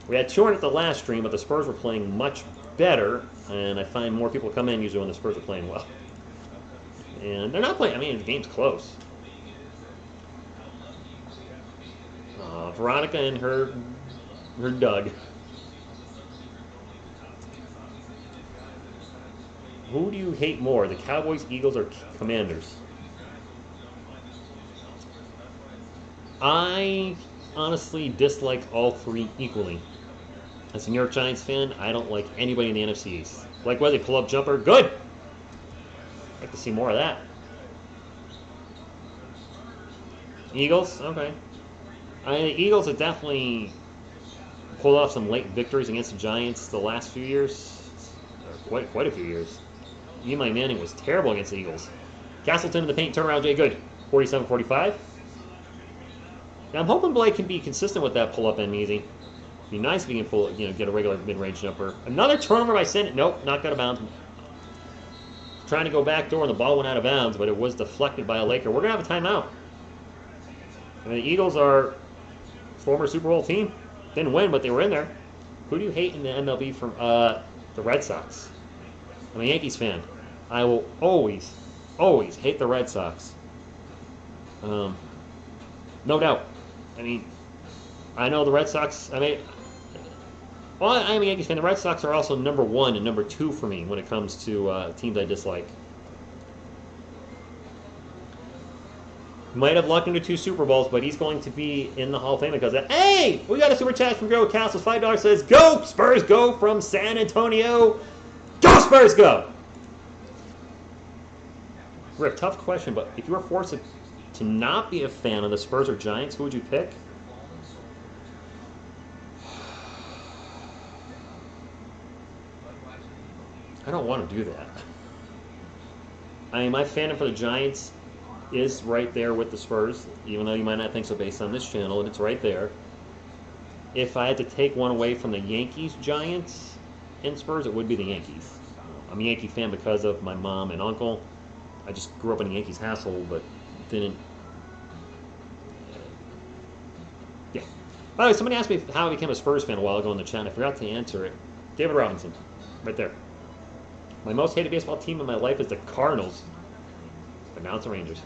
We had 200 the last stream, but the Spurs were playing much better, and I find more people come in usually when the Spurs are playing well. And they're not playing, I mean, the game's close. Veronica and her Doug. Who do you hate more, the Cowboys, Eagles, or Commanders? I honestly dislike all 3 equally. As a New York Giants fan, I don't like anybody in the NFC East. Like whether they pull up jumper, good! I'd like to see more of that. Eagles, okay. The Eagles have definitely pulled off some late victories against the Giants the last few years. Or quite a few years. Eli Manning was terrible against the Eagles. Castleton in the paint, turnaround, Jay, good. 47-45. Now I'm hoping Blake can be consistent with that pull-up and easy. Be nice if he can get a regular mid-range jumper. Another turnover by Senate. Nope, not got out of bounds. Trying to go back door and the ball went out of bounds, but it was deflected by a Laker. We're going to have a timeout. And the Eagles are former Super Bowl team. Didn't win, but they were in there. Who do you hate in the MLB from the Red Sox? I'm a Yankees fan. I will always hate the Red Sox. No doubt. I mean, I know the Red Sox, I'm a Yankees fan. The Red Sox are also number 1 and number 2 for me when it comes to teams I dislike. Might have lucked into 2 Super Bowls, but he's going to be in the Hall of Fame because of that. Hey! We got a super chat from Joe Castles. $5 says, go! Spurs, go from San Antonio. Go Spurs! Spurs go! Rick, tough question, but if you were forced to not be a fan of the Spurs or Giants, who would you pick? I don't want to do that. I mean, my fandom for the Giants is right there with the Spurs, even though you might not think so based on this channel, and it's right there. If I had to take one away from the Yankees, Giants, and Spurs, it would be the Yankees. I'm a Yankee fan because of my mom and uncle. I just grew up in a Yankees household, but didn't. Yeah. By the way, somebody asked me how I became a Spurs fan a while ago in the chat. I forgot to answer it. David Robinson, right there. My most hated baseball team in my life is the Cardinals, but now it's the Rangers.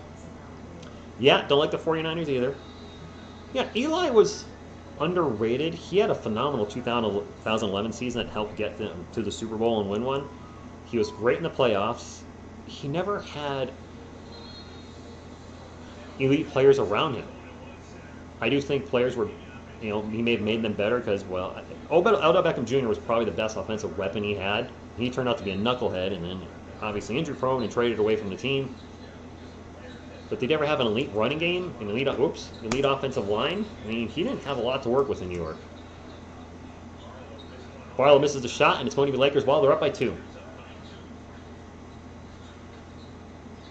Yeah, don't like the 49ers either. Yeah, Eli was underrated. He had a phenomenal 2011 season that helped get them to the Super Bowl and win one. He was great in the playoffs. He never had elite players around him. I do think players were, he may have made them better because, well, Odell Beckham Jr. was probably the best offensive weapon he had. He turned out to be a knucklehead and then obviously injury prone and traded away from the team. But did he ever have an elite running game, an elite offensive line? I mean, he didn't have a lot to work with in New York. Barlow misses the shot, and it's going to be Lakers ball. They're up by 2.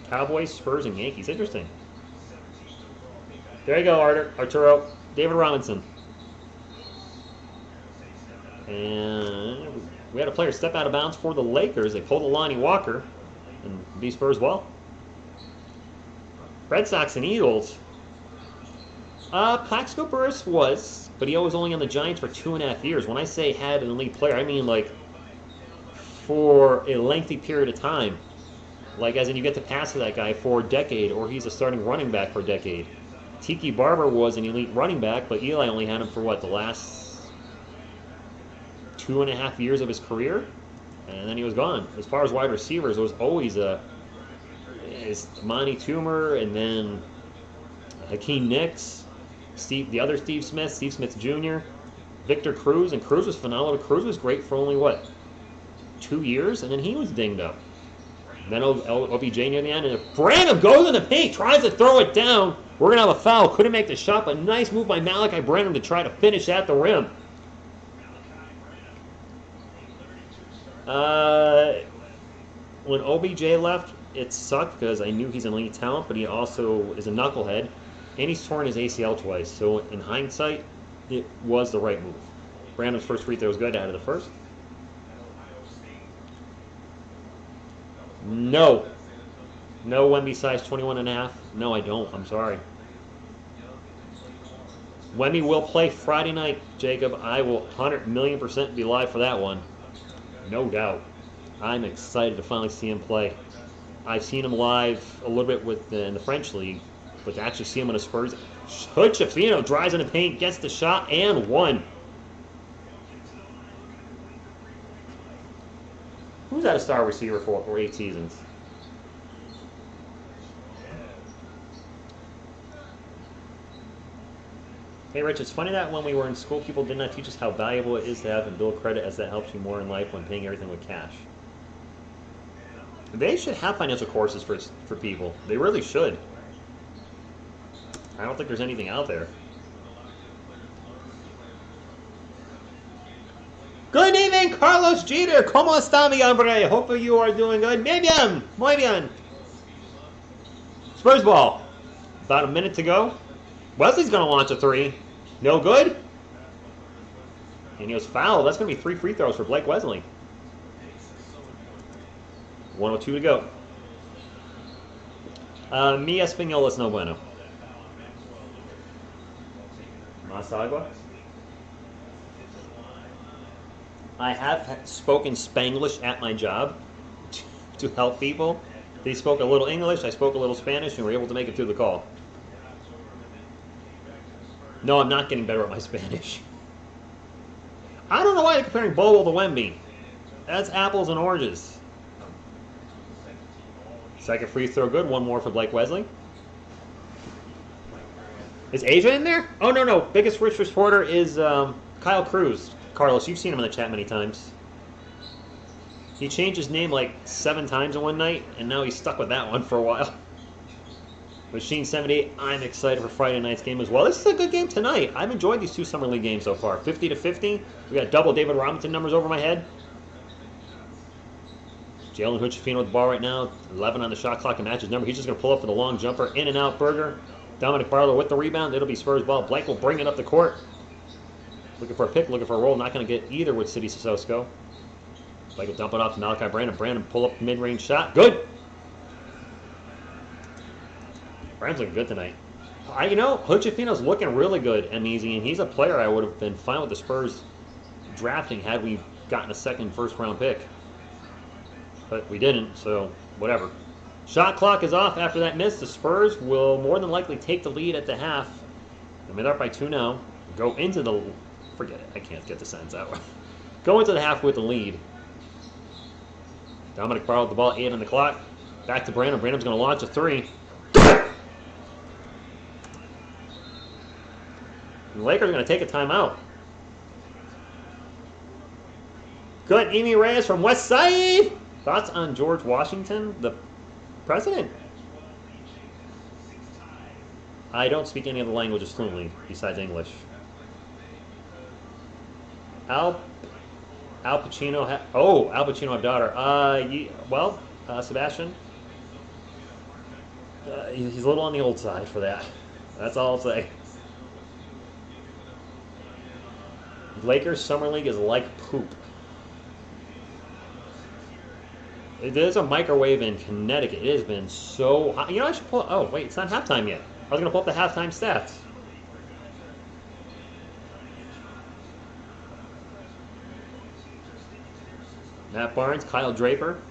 Cowboys, Spurs, and Yankees. Interesting. There you go, Arturo. David Robinson. And we had a player step out of bounds for the Lakers. They pulled a Lonnie Walker and beat Spurs well. Red Sox and Eagles. Plaxico Burress was, but he was only on the Giants for 2.5 years. When I say had an elite player, I mean like for a lengthy period of time. Like as in you get to pass to that guy for a decade, or he's a starting running back for a decade. Tiki Barber was an elite running back, but Eli only had him for what, the last 2.5 years of his career? And then he was gone. As far as wide receivers, it was always Monty Toomer, and then Hakeem Nicks, the other Steve Smith Jr., Victor Cruz, and Cruz was phenomenal. Cruz was great for only, what, 2 years, and then he was dinged up. Then OBJ near the end, and Branham goes in the paint, tries to throw it down. We're going to have a foul. Couldn't make the shot, but nice move by Malachi Branham to try to finish at the rim. When OBJ left, it sucked because I knew he's an elite talent, but he also is a knucklehead, and he's torn his ACL twice. So in hindsight, it was the right move. Branham's first free throw was good out of the first. No. No Wemby size 21.5. No, I don't. I'm sorry. Wemby will play Friday night, Jacob. I will 100,000,000% be live for that one. No doubt. I'm excited to finally see him play. I've seen him live a little bit in the French League, but to actually see him in a Spurs, Hood Schifino drives in the paint, gets the shot, and one. Who's that a star receiver for 8 seasons? Hey, Rich, it's funny that when we were in school, people did not teach us how valuable it is to have and build credit, as that helps you more in life when paying everything with cash. They should have financial courses for people. They really should. I don't think there's anything out there. Good evening, Carlos Jeter. ¿Cómo está, mi hombre? Hope you are doing good. Muy bien. Muy bien. Spurs ball. About a minute to go. Wesley's going to launch a 3. No good. And he was fouled. That's going to be 3 free throws for Blake Wesley. 1:02 to go. Mi Español es no bueno. Más agua. I have spoken Spanglish at my job to help people. They spoke a little English, I spoke a little Spanish, and we were able to make it through the call. No, I'm not getting better at my Spanish. I don't know why they're comparing Bogle to Wemby. That's apples and oranges. Second free throw good. One more for Blake Wesley. Is Asia in there? Oh, no. Biggest rich reporter is Kyle Cruz. Carlos, you've seen him in the chat many times. He changed his name like 7 times in one night, and now he's stuck with that one for a while. Machine 78, I'm excited for Friday night's game as well. This is a good game tonight. I've enjoyed these 2 Summer League games so far. 50-50. We got double David Robinson numbers over my head. Jalen Hood-Schifino with the ball right now. 11 on the shot clock and matches number. He's just going to pull up for the long jumper. In and out Berger. Dominic Barlow with the rebound. It'll be Spurs ball. Blake will bring it up the court. Looking for a pick, looking for a roll. Not going to get either with City Sissoko. Blake will dump it off to Malachi Brandon. Brandon pull up mid-range shot. Good! Brandon's looking good tonight. You know, Hood-Schifino's looking really good and easy, and he's a player I would have been fine with the Spurs drafting had we gotten a second first-round pick. But we didn't, so whatever. Shot clock is off after that miss. The Spurs will more than likely take the lead at the half. They're up by 2 now. Go into the... Forget it. I can't get the sentence out. Go into the half with the lead. Dominic Barlow with the ball, 8 on the clock. Back to Brandon. Brandon's going to launch a 3. The Lakers are going to take a timeout. Good. Emi Reyes from West Side. Thoughts on George Washington, the president? I don't speak any of the languages fluently besides English. Al Pacino. Al Pacino have daughter. Sebastian. He's a little on the old side for that. That's all I'll say. Lakers Summer League is like poop. There's a microwave in Connecticut. It has been so hot. You know, I should pull... Oh, wait, it's not halftime yet. I was going to pull up the halftime stats. Matt Barnes, Kyle Draper.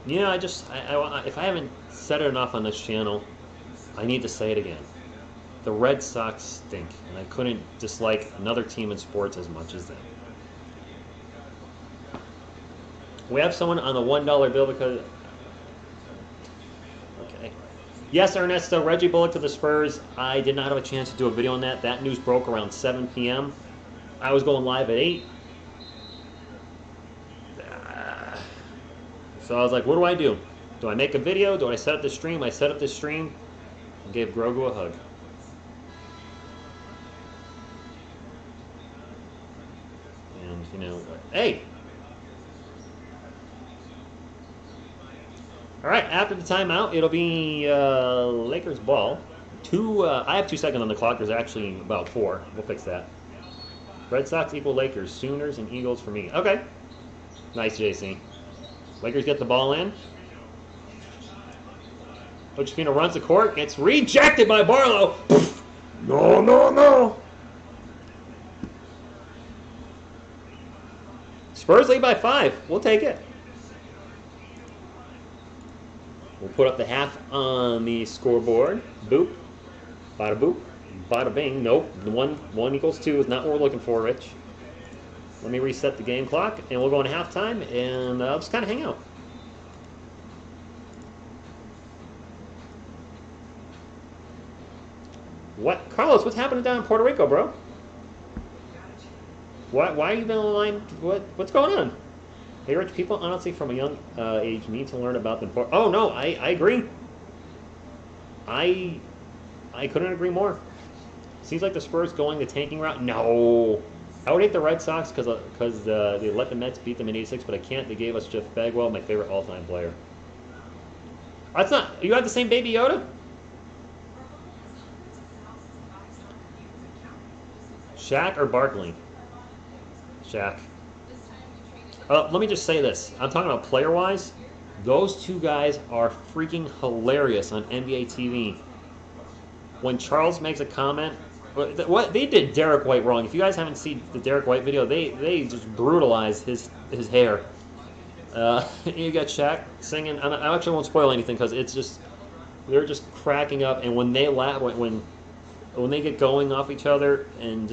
You know, if I haven't said it enough on this channel, I need to say it again. The Red Sox stink, and I couldn't dislike another team in sports as much as them. We have someone on the $1 bill because... Okay. Yes, Ernesto, Reggie Bullock to the Spurs. I did not have a chance to do a video on that. That news broke around 7 p.m. I was going live at 8. So I was like, what do I do? Do I make a video? Do I set up the stream? I set up the stream and gave Grogu a hug. And, you know, hey! All right, after the timeout, it'll be Lakers ball. I have 2 seconds on the clock. There's actually about 4. We'll fix that. Red Sox equal Lakers. Sooners and Eagles for me. Okay. Nice, JC. Lakers get the ball in. Hood-Schifino runs the court. Gets rejected by Barlow. No. Spurs lead by 5. We'll take it. We'll put up the half on the scoreboard. Boop. Bada boop. Bada bing. Nope. 1 equals 2 is not what we're looking for, Rich. Let me reset the game clock, and we'll go into halftime, and I'll just kind of hang out. What? Carlos, what's happening down in Puerto Rico, bro? Why are you been online? What's going on? Hey, Rich, people honestly from a young age need to learn about the importance. Oh, no, I agree. I couldn't agree more. Seems like the Spurs going the tanking route. No. I would hate the Red Sox because they let the Mets beat them in '86, but I can't. They gave us Jeff Bagwell, my favorite all-time player. That's not... You have the same Baby Yoda? Shaq or Barkley? Shaq. Let me just say this. I'm talking about player-wise. Those 2 guys are freaking hilarious on NBA TV. When Charles makes a comment... What they did Derek White wrong. If you guys haven't seen the Derek White video, they just brutalized his hair. You got Shaq singing. I actually won't spoil anything because it's just they're just cracking up. And when they laugh, when they get going off each other and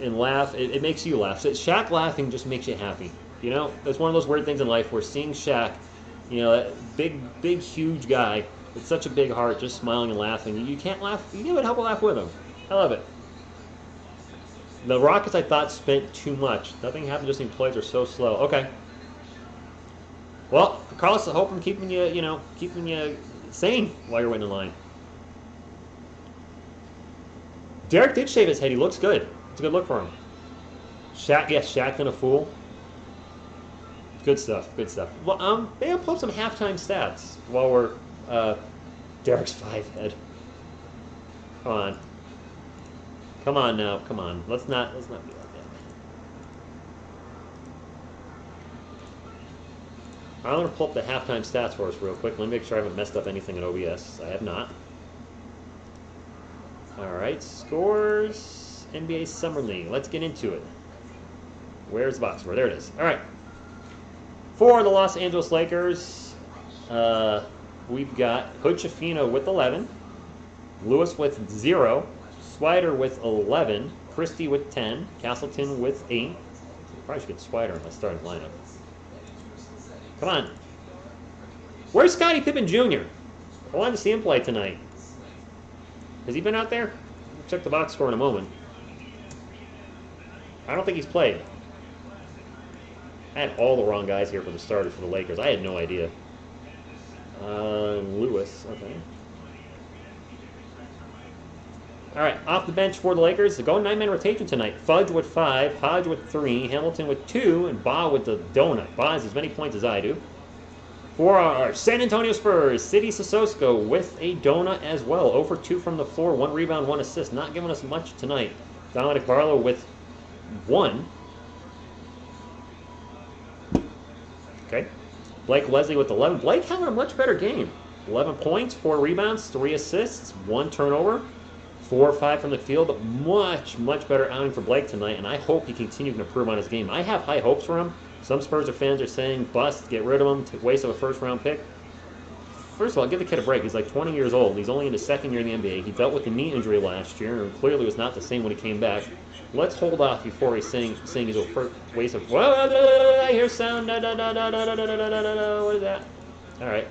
laugh, it makes you laugh. So Shaq laughing just makes you happy. You know, that's one of those weird things in life where seeing Shaq, you know, that big huge guy, It's such a big heart, just smiling and laughing. You can't laugh. You can't help but laugh with him. I love it. The Rockets, I thought, spent too much. Nothing happened. Just the plays are so slow. Okay. Well, Carlos, I hope I'm keeping you, keeping you sane while you're waiting in line. Derek did shave his head. He looks good. It's a good look for him. Shaq, yes, Shaq and a fool. Good stuff. Good stuff. Well, maybe pull up some halftime stats while we're Derek's 5 head. Come on. Come on now. Come on. Let's not be like that. I'm going to pull up the halftime stats for us real quick. Let me make sure I haven't messed up anything in OBS. I have not. All right, scores, NBA Summer League. Let's get into it. Where's the box score? There it is. All right. For the Los Angeles Lakers, we've got Hood Schifino with 11, Lewis with 0, Swider with 11, Christie with 10, Castleton with 8. Probably should get Swider in my starting lineup. Come on. Where's Scottie Pippen Jr.? I wanted to see him play tonight. Has he been out there? We'll check the box score in a moment. I don't think he's played. I had all the wrong guys here for the starters for the Lakers. I had no idea. Lewis, okay. All right, off the bench for the Lakers. They're going 9-man rotation tonight. Fudge with 5, Hodge with 3, Hamilton with 2, and Ba with the donut. Ba has as many points as I do. For our San Antonio Spurs, City Sissoko with a donut as well. 0 for 2 from the floor, 1 rebound, 1 assist. Not giving us much tonight. Dominic Barlow with 1. Okay. Blake Wesley with 11. Blake having a much better game. 11 points, 4 rebounds, 3 assists, 1 turnover, 4 or 5 from the field. But much better outing for Blake tonight, and I hope he continues to improve on his game. I have high hopes for him. Some Spurs fans are saying bust, get rid of him, waste of a first-round pick. First of all, give the kid a break. He's like 20 years old. He's only in his second year in the NBA. He dealt with a knee injury last year, and clearly was not the same when he came back. Let's hold off before he's saying he's a waste of. I hear sound. What is that? All right.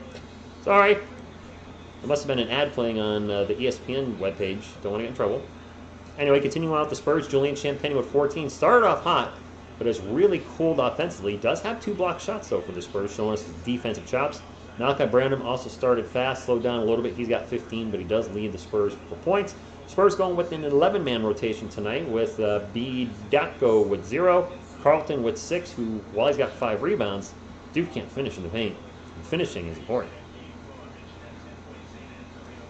Sorry. There must have been an ad playing on the ESPN webpage. Don't want to get in trouble. Anyway, continuing on with the Spurs, Julian Champagnie with 14. Started off hot, but has really cooled offensively. Does have 2 block shots, though, for the Spurs, showing us his defensive chops. Malachi Branham also started fast, slowed down a little bit. He's got 15, but he does lead the Spurs for points. Spurs going with an 11-man rotation tonight with B. Dako with 0, Carlton with 6, who, while he's got 5 rebounds, Duke can't finish in the paint. Finishing is important.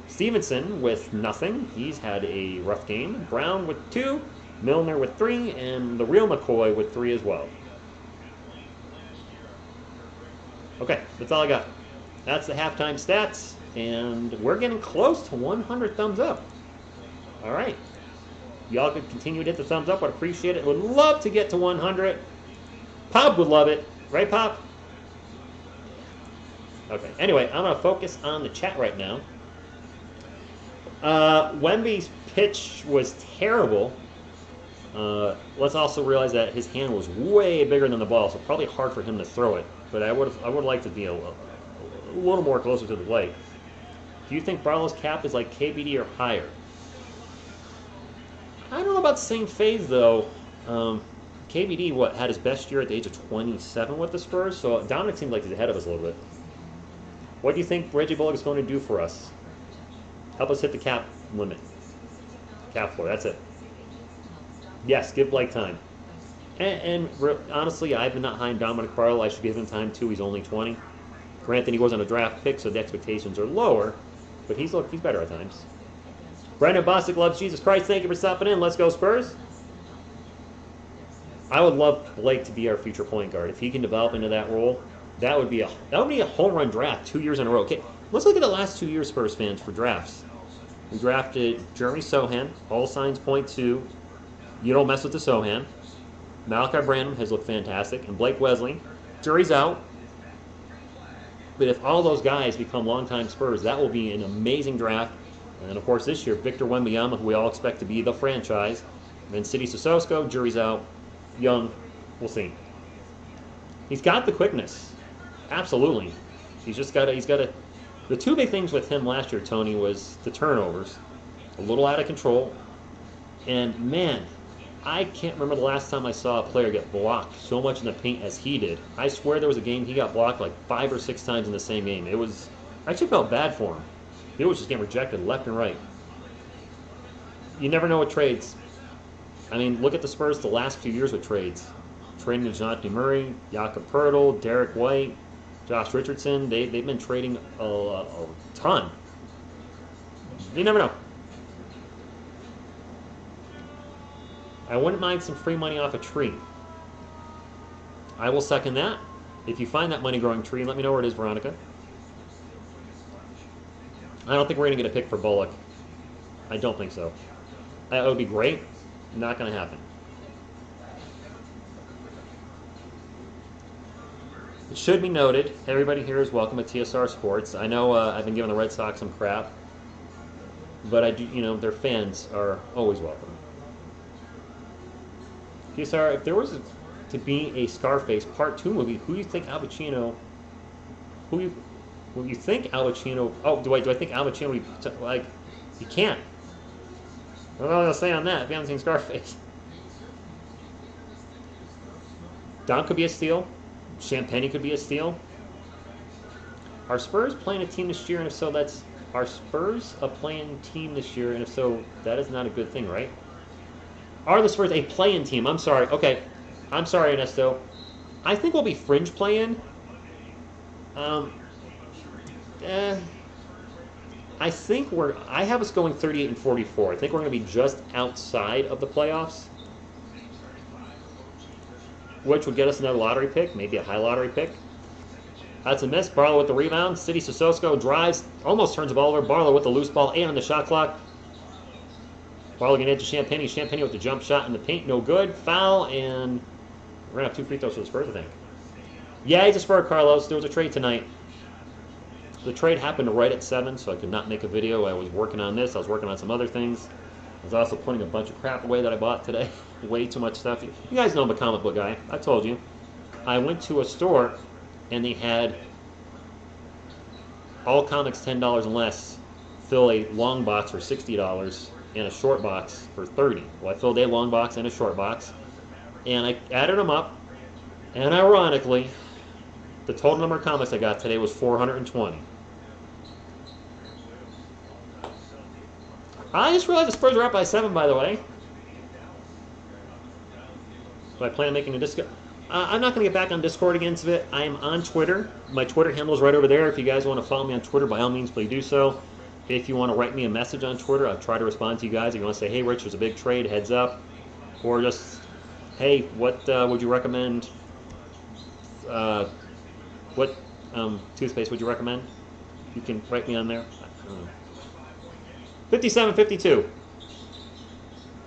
Stevenson with nothing. He's had a rough game. Brown with 2, Milner with 3, and the real McCoy with 3 as well. Okay, that's all I got. That's the halftime stats, and we're getting close to 100 thumbs up. All right. Y'all could continue to hit the thumbs up. I'd appreciate it. Would love to get to 100. Pop would love it. Right, Pop? Okay. Anyway, I'm going to focus on the chat right now. Wemby's pitch was terrible. Let's also realize that his hand was way bigger than the ball, so probably hard for him to throw it. But I would like to be a little more closer to the plate. Do you think Barlow's cap is like KBD or higher? I don't know about the same phase, though. KBD, had his best year at the age of 27 with the Spurs, so Dominic seems like he's ahead of us a little bit. What do you think Reggie Bullock is going to do for us? Help us hit the cap limit. Cap floor, that's it. Yes, give Blake time. And honestly, I've been not high on Dominic Barlow. I should give him time, too. He's only 20. Granted, he wasn't a draft pick, so the expectations are lower, but he's better at times. Brandon Bostic loves Jesus Christ. Thank you for stopping in. Let's go, Spurs. I would love Blake to be our future point guard. If he can develop into that role, that would be a home run draft 2 years in a row. Okay, let's look at the last 2 years, Spurs fans, for drafts. We drafted Jeremy Sohan. All signs point to you don't mess with the Sohan. Malachi Branham has looked fantastic. And Blake Wesley, jury's out. But if all those guys become longtime Spurs, that will be an amazing draft. And then, of course, this year, Victor Wembanyama, who we all expect to be the franchise. And then City Sissoko, jury's out. Young, we'll see. He's got the quickness. Absolutely. He's got to The two big things with him last year, Tony, was the turnovers, a little out of control, and man, I can't remember the last time I saw a player get blocked so much in the paint as he did. I swear there was a game he got blocked like 5 or 6 times in the same game. It was, I actually felt bad for him. He was just getting rejected left and right. You never know with trades. I mean, look at the Spurs the last few years with trades. Trading DeJounte Murray, Jakob Poeltl, Derek White, Josh Richardson. They've been trading a ton. You never know. I wouldn't mind some free money off a tree. I will second that. If you find that money growing tree, let me know where it is, Veronica. I don't think we're going to get a pick for Bullock. I don't think so. That would be great. Not going to happen. It should be noted, everybody here is welcome at TSR Sports. I know I've been giving the Red Sox some crap, but I do, you know, their fans are always welcome. TSR, if there was to be a Scarface Part 2 movie, who do you think Al Pacino? Will you think Al Pacino? Oh, do I think Al Pacino would be like? You can't. What am I gonna say on that if you haven't seen Scarface? Don could be a steal. Champagne could be a steal. Are Spurs playing a team this year? And if so, are Spurs a playing team this year? And if so, that is not a good thing, right? Are the Spurs a play-in team? I'm sorry. Okay. I'm sorry, Ernesto. I think we'll be fringe play-in. I think I have us going 38 and 44. I think we're going to be just outside of the playoffs, which would get us another lottery pick, maybe a high lottery pick. That's a miss. Barlow with the rebound. City Sissoko drives, almost turns the ball over. Barlow with the loose ball, 8 on the shot clock. Barlow getting into Champagne. Champagne with the jump shot in the paint, no good. Foul, and we're going to have 2 free throws for the Spurs, I think. Yeah, he's a Spur, Carlos. There was a trade tonight. The trade happened right at 7, so I could not make a video. I was working on this. I was working on some other things. I was also putting a bunch of crap away that I bought today. Way too much stuff. You guys know I'm a comic book guy. I told you. I went to a store, and they had all comics $10 and less. Fill a long box for $60 and a short box for $30. Well, I filled a long box and a short box, and I added them up, and ironically, the total number of comics I got today was 420. I just realized the Spurs are up by 7, by the way. So I plan on making a Discord. I'm not going to get back on Discord against it. I'm on Twitter. My Twitter handle is right over there. If you guys want to follow me on Twitter, by all means, please do so. If you want to write me a message on Twitter, I'll try to respond to you guys. If you want to say, hey, Rich, there's a big trade, heads up. Or just, hey, what would you recommend? What toothpaste would you recommend? You can write me on there. 57-52.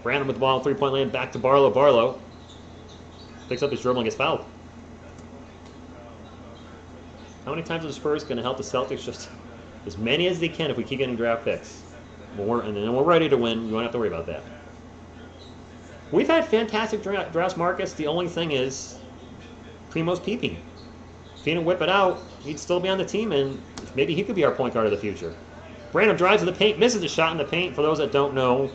Brandon with the ball, 3-point land, back to Barlow. Barlow picks up his dribble and gets fouled. How many times are the Spurs going to help the Celtics? Just as many as they can if we keep getting draft picks. And then we're ready to win. We won't have to worry about that. We've had fantastic drafts, Marcus. The only thing is Primo's peeping. If he didn't whip it out, he'd still be on the team, and maybe he could be our point guard of the future. Brandon drives to the paint, misses the shot in the paint. For those that don't know,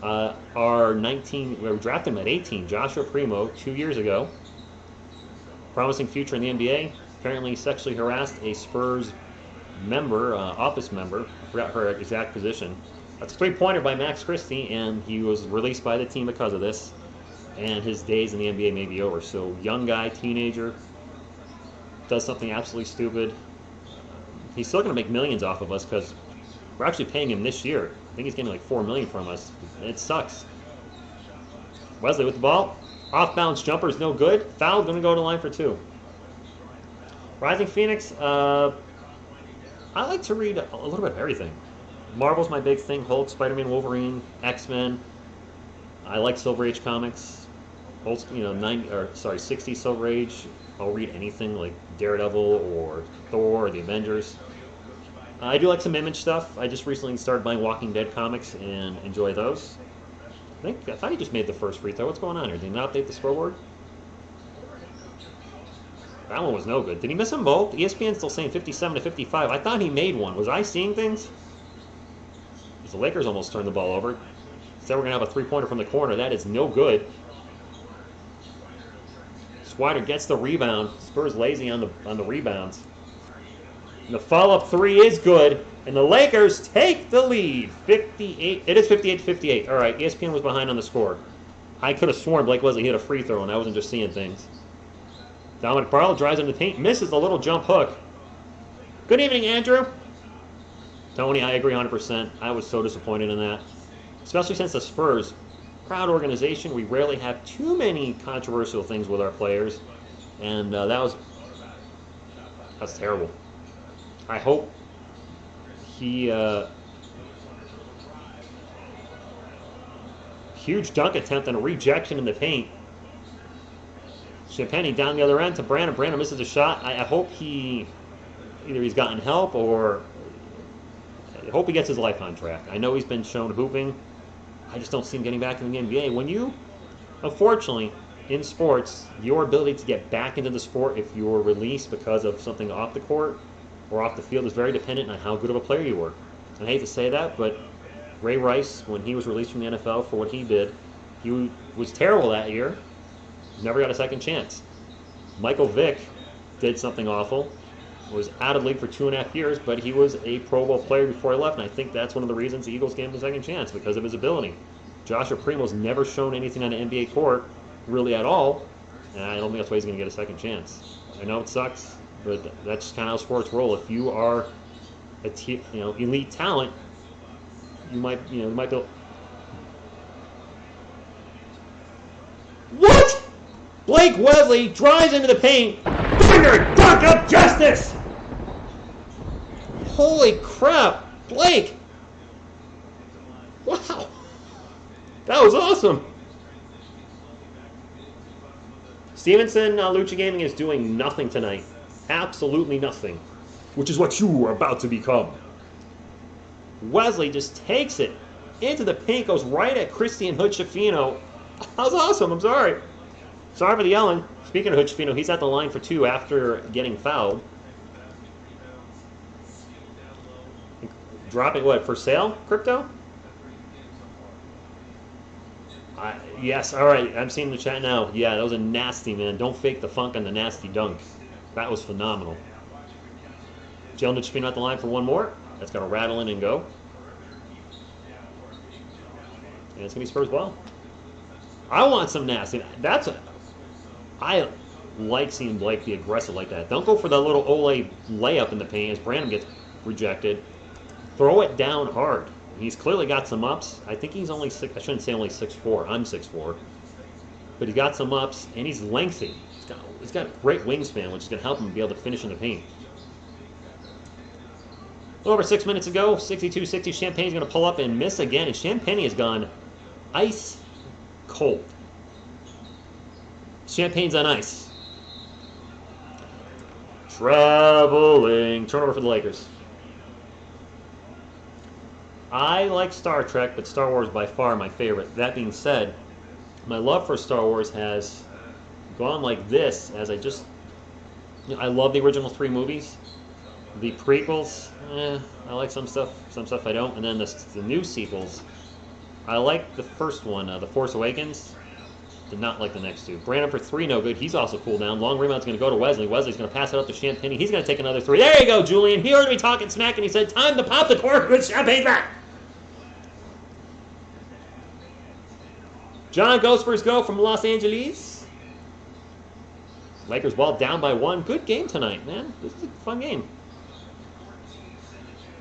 we drafted him at 18, Joshua Primo, 2 years ago. Promising future in the NBA. Apparently sexually harassed a Spurs member, office member. I forgot her exact position. That's a 3-pointer by Max Christie, and he was released by the team because of this. And his days in the NBA may be over. So, young guy, teenager, does something absolutely stupid. He's still going to make millions off of us because we're actually paying him this year. I think he's getting like $4 million from us. It sucks. Wesley with the ball. Off-bounds jumper is no good. Foul, going to go to the line for 2. Rising Phoenix. I like to read a little bit of everything. Marvel's my big thing. Hulk, Spider-Man, Wolverine, X-Men. I like Silver Age comics. Old, 60 Silver Age. I'll read anything like Daredevil or Thor or the Avengers. I do like some Image stuff. I just recently started buying Walking Dead comics and enjoy those. I thought he just made the first free throw. What's going on here? Did he not update the scoreboard? That one was no good. Did he miss them both? ESPN's still saying 57 to 55. I thought he made one. Was I seeing things? The Lakers almost turned the ball over. Said we're going to have a three-pointer from the corner. That is no good. Swider gets the rebound. Spurs lazy on the rebounds. And the follow-up three is good. And the Lakers take the lead. 58. It is 58-58. All right, ESPN was behind on the score. I could have sworn Blake Wesley hit a free throw, and I wasn't just seeing things. Dominic Barlow drives into the paint, misses the little jump hook. Good evening, Andrew. Tony, I agree 100%. I was so disappointed in that. Especially since the Spurs, proud organization, we rarely have too many controversial things with our players. And that's terrible. I hope he... huge dunk attempt and a rejection in the paint. Champagny down the other end to Brandon. Brandon misses a shot. I hope he's gotten help or... I hope he gets his life on track. I know he's been shown hooping. I just don't see him getting back in the NBA. When you, unfortunately, in sports, your ability to get back into the sport if you're released because of something off the court or off the field is very dependent on how good of a player you were. I hate to say that, but Ray Rice, when he was released from the NFL for what he did, he was terrible that year. Never got a second chance. Michael Vick did something awful. Was out of the league for 2.5 years, but he was a Pro Bowl player before he left, and I think that's one of the reasons the Eagles gave him a second chance, because of his ability. Joshua Primo's never shown anything on an NBA court, really at all, and I don't think that's why he's going to get a second chance. I know it sucks, but that's kind of how sports roll. If you are elite talent, you might be... What? Blake Wesley drives into the paint. Finger dunk of justice! Holy crap, Blake! Wow, that was awesome. Stevenson, Lucha Gaming is doing nothing tonight. Absolutely nothing. Which is what you are about to become. Wesley just takes it into the paint, goes right at Christian Hood-Schifino. That was awesome, I'm sorry. Sorry for the yelling. Speaking of Hood-Schifino, he's at the line for two after getting fouled. Dropping what, for sale, Crypto? Yes, all right, I'm seeing the chat now. Yeah, that was a nasty, man. Don't fake the funk on the nasty dunk. That was phenomenal. Jalen Hood-Schifino at the line for one more. That's going to rattle in and go. And it's going to be Spurs ball. I want some nasty. I like seeing Blake be aggressive like that. Don't go for the little Ole layup in the paint as Brandon gets rejected. Throw it down hard. He's clearly got some ups. I think he's only I shouldn't say only 6'4". I'm 6'4". But he got some ups, and he's lengthy. He's got a great wingspan, which is going to help him be able to finish in the paint. A little over 6 minutes ago, 62-60. Champagne's going to pull up and miss again, and Champagne has gone ice cold. Champagne's on ice. Traveling. Turnover for the Lakers. I like Star Trek, but Star Wars by far my favorite. That being said, my love for Star Wars has gone like this as I love the original 3 movies. The prequels, I like some stuff I don't. And then the new sequels, I like the first one, The Force Awakens. Did not like the next two. Brandon for 3, no good. He's also cooled down. Long rebound's going to go to Wesley. Wesley's going to pass it up to Champagne. He's going to take another 3. There you go, Julian. He heard me talking smack, and he said, time to pop the cork. Good, Champagne's back. John Gospers go from Los Angeles. Lakers ball down by 1. Good game tonight, man. This is a fun game.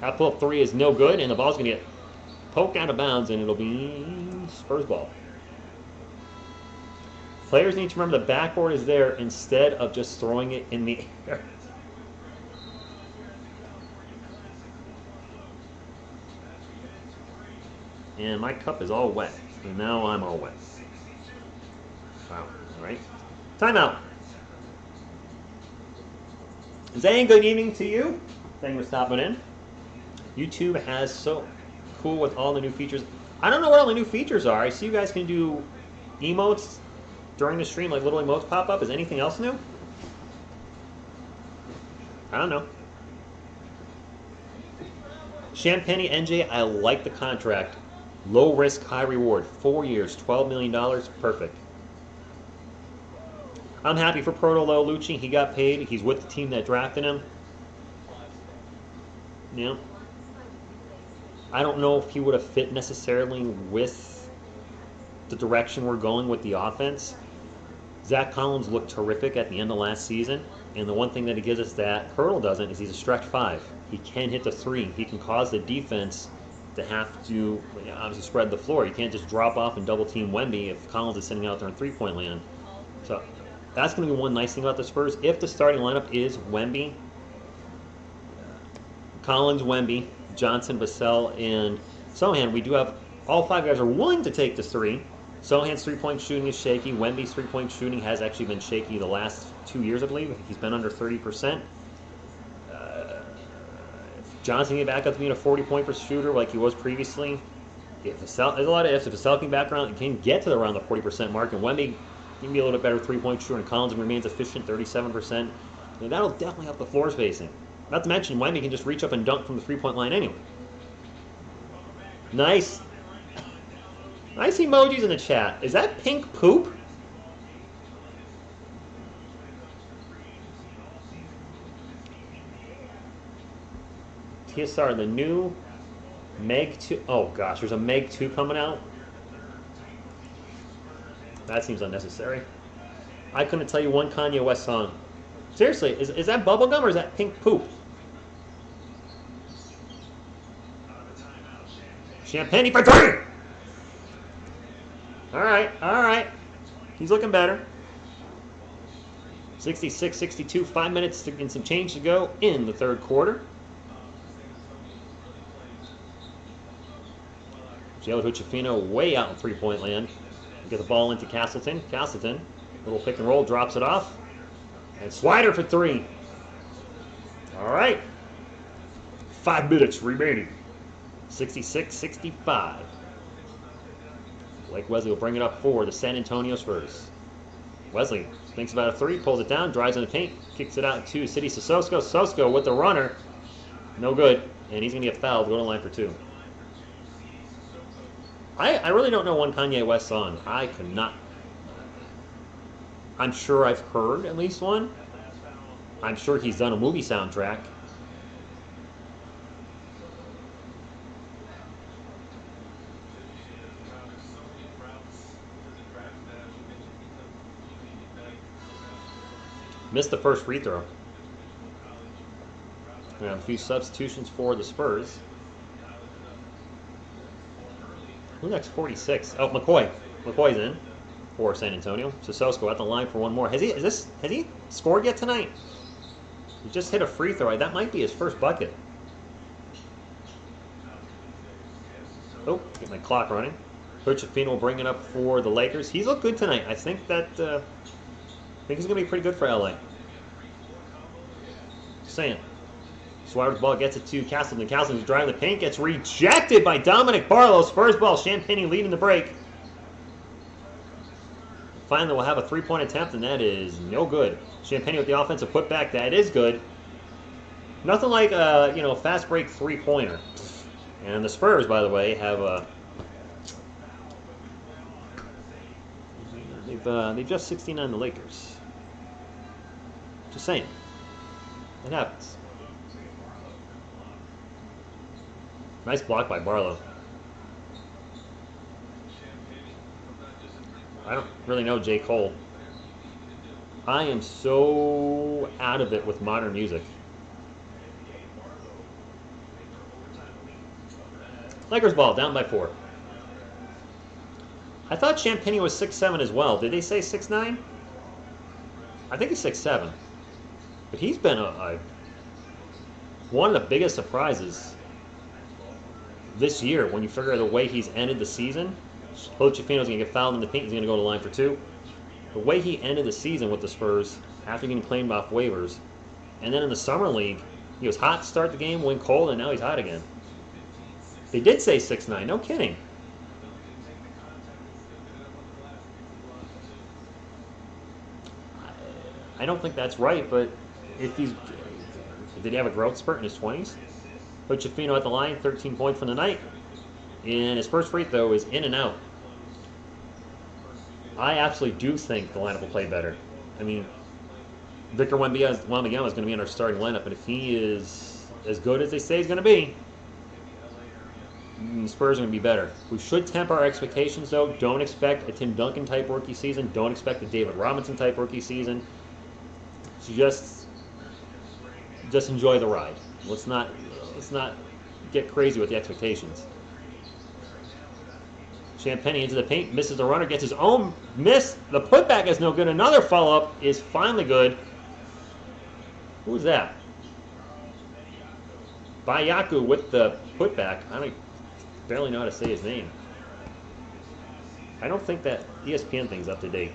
That pull-up 3 is no good, and the ball's going to get poked out of bounds, and it'll be Spurs ball. Players need to remember the backboard is there instead of just throwing it in the air. And my cup is all wet. And now I'm all wet. Wow. All right. Timeout. Zane, good evening to you. Thank you for stopping in. YouTube has so cool with all the new features. I don't know what all the new features are. I see you guys can do emotes during the stream, like little emotes pop up. Is anything else new? I don't know. Champagne NJ, I like the contract. Low risk, high reward. 4 years, $12 million. Perfect. I'm happy for Proto Lucci. He got paid. He's with the team that drafted him. Yeah. I don't know if he would have fit necessarily with the direction we're going with the offense. Zach Collins looked terrific at the end of last season, and the one thing that he gives us that Hurdle doesn't is he's a stretch five. He can hit the three. He can cause the defense to have to obviously spread the floor. You can't just drop off and double team Wemby if Collins is sitting out there in three-point land. So that's going to be one nice thing about the Spurs. If the starting lineup is Wemby, Collins, Wemby, Johnson, Vassell, and Sohan, we do have all five guys are willing to take the three. Sohan's three-point shooting is shaky. Wemby's three-point shooting has actually been shaky the last 2 years, I believe. I think he's been under 30%. If Johnson can get back up to being a 40-point shooter like he was previously, there's a lot of ifs. If Vassell can back around and can get to around the 40% mark, and Wemby can be a little bit better three-point shooter, and Collins remains efficient, 37%, that'll definitely help the floor spacing. Not to mention, Wemby can just reach up and dunk from the three-point line anyway. Nice. Nice emojis in the chat. Is that pink poop? TSR, the new Meg 2. Oh gosh, there's a Meg 2 coming out. That seems unnecessary. I couldn't tell you one Kanye West song. Seriously, is that bubblegum or is that pink poop? Champagne for three! All right. He's looking better. 66-62, 5 minutes and some change to go in the third quarter. Jalen Hood-Schifino way out in three-point land. Get the ball into Castleton. Castleton, little pick and roll, drops it off. And Swider for three. All right. 5 minutes remaining. 66-65. Blake Wesley will bring it up for the San Antonio Spurs. Wesley thinks about a three, pulls it down, drives in the paint, kicks it out to City Sissoko. Sissoko with the runner. No good. And he's going to get fouled, go to the line for two. I really don't know one Kanye West song. I could not. I'm sure I've heard at least one. I'm sure he's done a movie soundtrack. Missed the first free throw. We have a few substitutions for the Spurs. Who next? 46. Oh, McCoy. McCoy's in for San Antonio. Sissoko at the line for one more. Has he scored yet tonight? He just hit a free throw. That might be his first bucket. Oh, get my clock running. Hood-Schifino will bring it up for the Lakers. He's looked good tonight. I think that I think he's going to be pretty good for LA. Just saying. Swider's ball gets it to Castleton. Castleton's driving the paint, gets rejected by Dominic Barlow. Spurs ball. Champagne leading the break. Finally, we'll have a three-point attempt, and that is no good. Champagne with the offensive putback. That is good. Nothing like a fast break three-pointer. And the Spurs, by the way, have a. They've just 69 the Lakers. Just saying. It happens. Nice block by Barlow. I don't really know J. Cole. I am so out of it with modern music. Lakers ball, down by 4. I thought Champagne was 6'7" as well. Did they say 6'9"? I think he's 6'7". But he's been one of the biggest surprises this year when you figure the way he's ended the season. Hood-Schifino's going to get fouled in the paint. He's going to go to the line for 2. The way he ended the season with the Spurs after getting claimed off waivers. And then in the Summer League, he was hot to start the game, went cold, and now he's hot again. They did say 6'9", no kidding. I don't think that's right, but if he's Did he have a growth spurt in his 20s? Hochefino at the line, 13 points for the night. And his first free throw is in and out. I absolutely do think the lineup will play better. I mean, Victor Wembanyama is going to be in our starting lineup, but if he is as good as they say he's going to be, the Spurs are going to be better. We should temper our expectations, though. Don't expect a Tim Duncan type rookie season. Don't expect a David Robinson type rookie season. Just enjoy the ride. Let's not get crazy with the expectations. Champagne into the paint, misses the runner, gets his own miss. The putback is no good. Another follow-up is finally good. Who's that? Bayaku with the putback. I barely know how to say his name. I don't think that ESPN thing's up to date.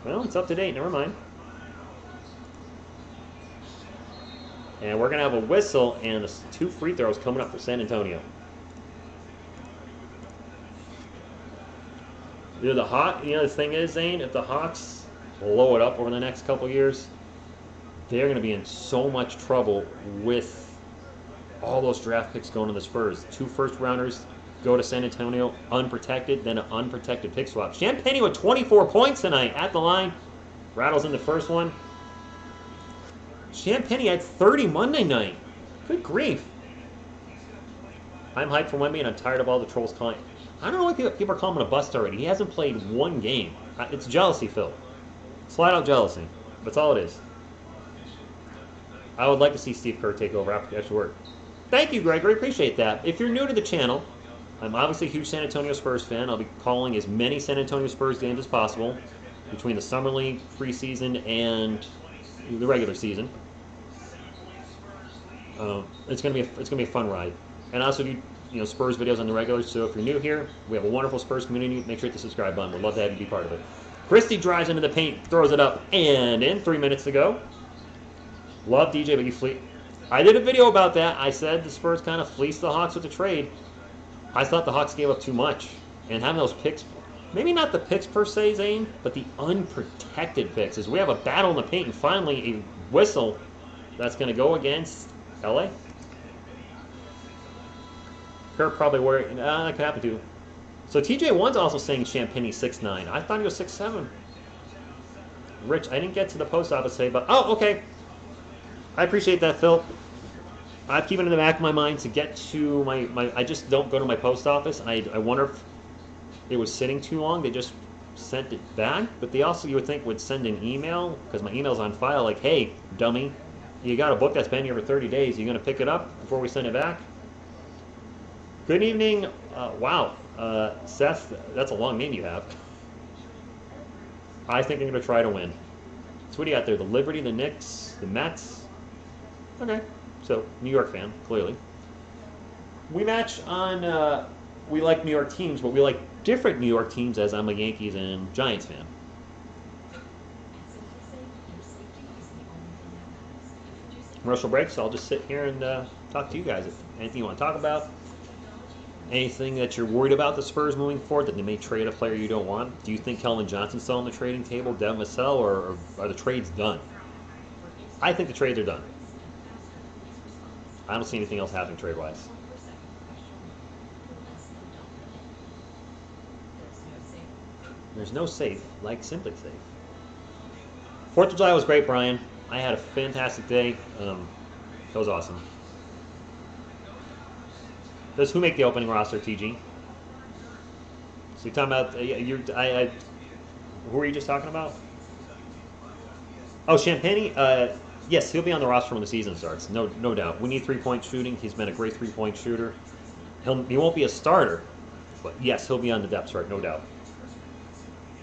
Well, it's up to date. Never mind. And we're going to have a whistle and 2 free throws coming up for San Antonio. The thing is, Zane, if the Hawks blow it up over the next couple years, they're going to be in so much trouble with all those draft picks going to the Spurs. 2 first-rounders go to San Antonio unprotected, then an unprotected pick swap. Champagne with 24 points tonight at the line. Rattles in the first one. Champagne had 30 Monday night. Good grief. I'm hyped for Wemby, and I'm tired of all the trolls calling. I don't know why people are calling him a bust already. He hasn't played 1 game. It's jealousy, Phil. Slide-out jealousy. That's all it is. I would like to see Steve Kerr take over after extra work. Thank you, Gregory. Appreciate that. If you're new to the channel, I'm obviously a huge San Antonio Spurs fan. I'll be calling as many San Antonio Spurs games as possible between the Summer League, preseason, and the regular season. It's gonna be a fun ride. And I also do Spurs videos on the regular. So if you're new here, we have a wonderful Spurs community. Make sure to hit the subscribe button. We'd love to have you be part of it. Christie drives into the paint, throws it up, and in. 3 minutes to go. Love DJ Biggie Fleet. I did a video about that. I said the Spurs kind of fleeced the Hawks with the trade. I thought the Hawks gave up too much. And having those picks, maybe not the picks per se, Zane, but the unprotected picks. As we have a battle in the paint and finally a whistle that's going to go against LA. Kirk probably worried. That could happen too. So TJ1's also saying Champagne 6'9". I thought he was 6'7". Rich, I didn't get to the post office today, but oh, okay. I appreciate that, Phil. I keep it in the back of my mind to get to my I just don't go to my post office. I wonder if it was sitting too long. They just sent it back. But they also, you would think, would send an email, because my email's on file, like, hey, dummy, you got a book that's been here for 30 days. You going to pick it up before we send it back? Good evening. Wow. Seth, that's a long name you have. I think I'm going to try to win. So what do you got there? The Liberty, the Knicks, the Mets? Okay. So, New York fan, clearly. We match on, we like New York teams, but we like different New York teams, as I'm a Yankees and Giants fan. Commercial break, so I'll just sit here and talk to you guys. If anything you want to talk about, anything that you're worried about the Spurs moving forward, that they may trade a player you don't want. Do you think Kelvin Johnson's still on the trading table, Devin Vassell, or are the trades done? I think the trades are done. I don't see anything else happening trade-wise. There's no safe like Simply Safe. 4th of July was great, Brian. I had a fantastic day. It was awesome. Does who make the opening roster, TG? So you're talking about who were you just talking about? Oh, Champagne. Yes, he'll be on the roster when the season starts. No doubt. We need 3-point shooting. He's been a great 3-point shooter. He won't be a starter, but yes, he'll be on the depth chart, no doubt.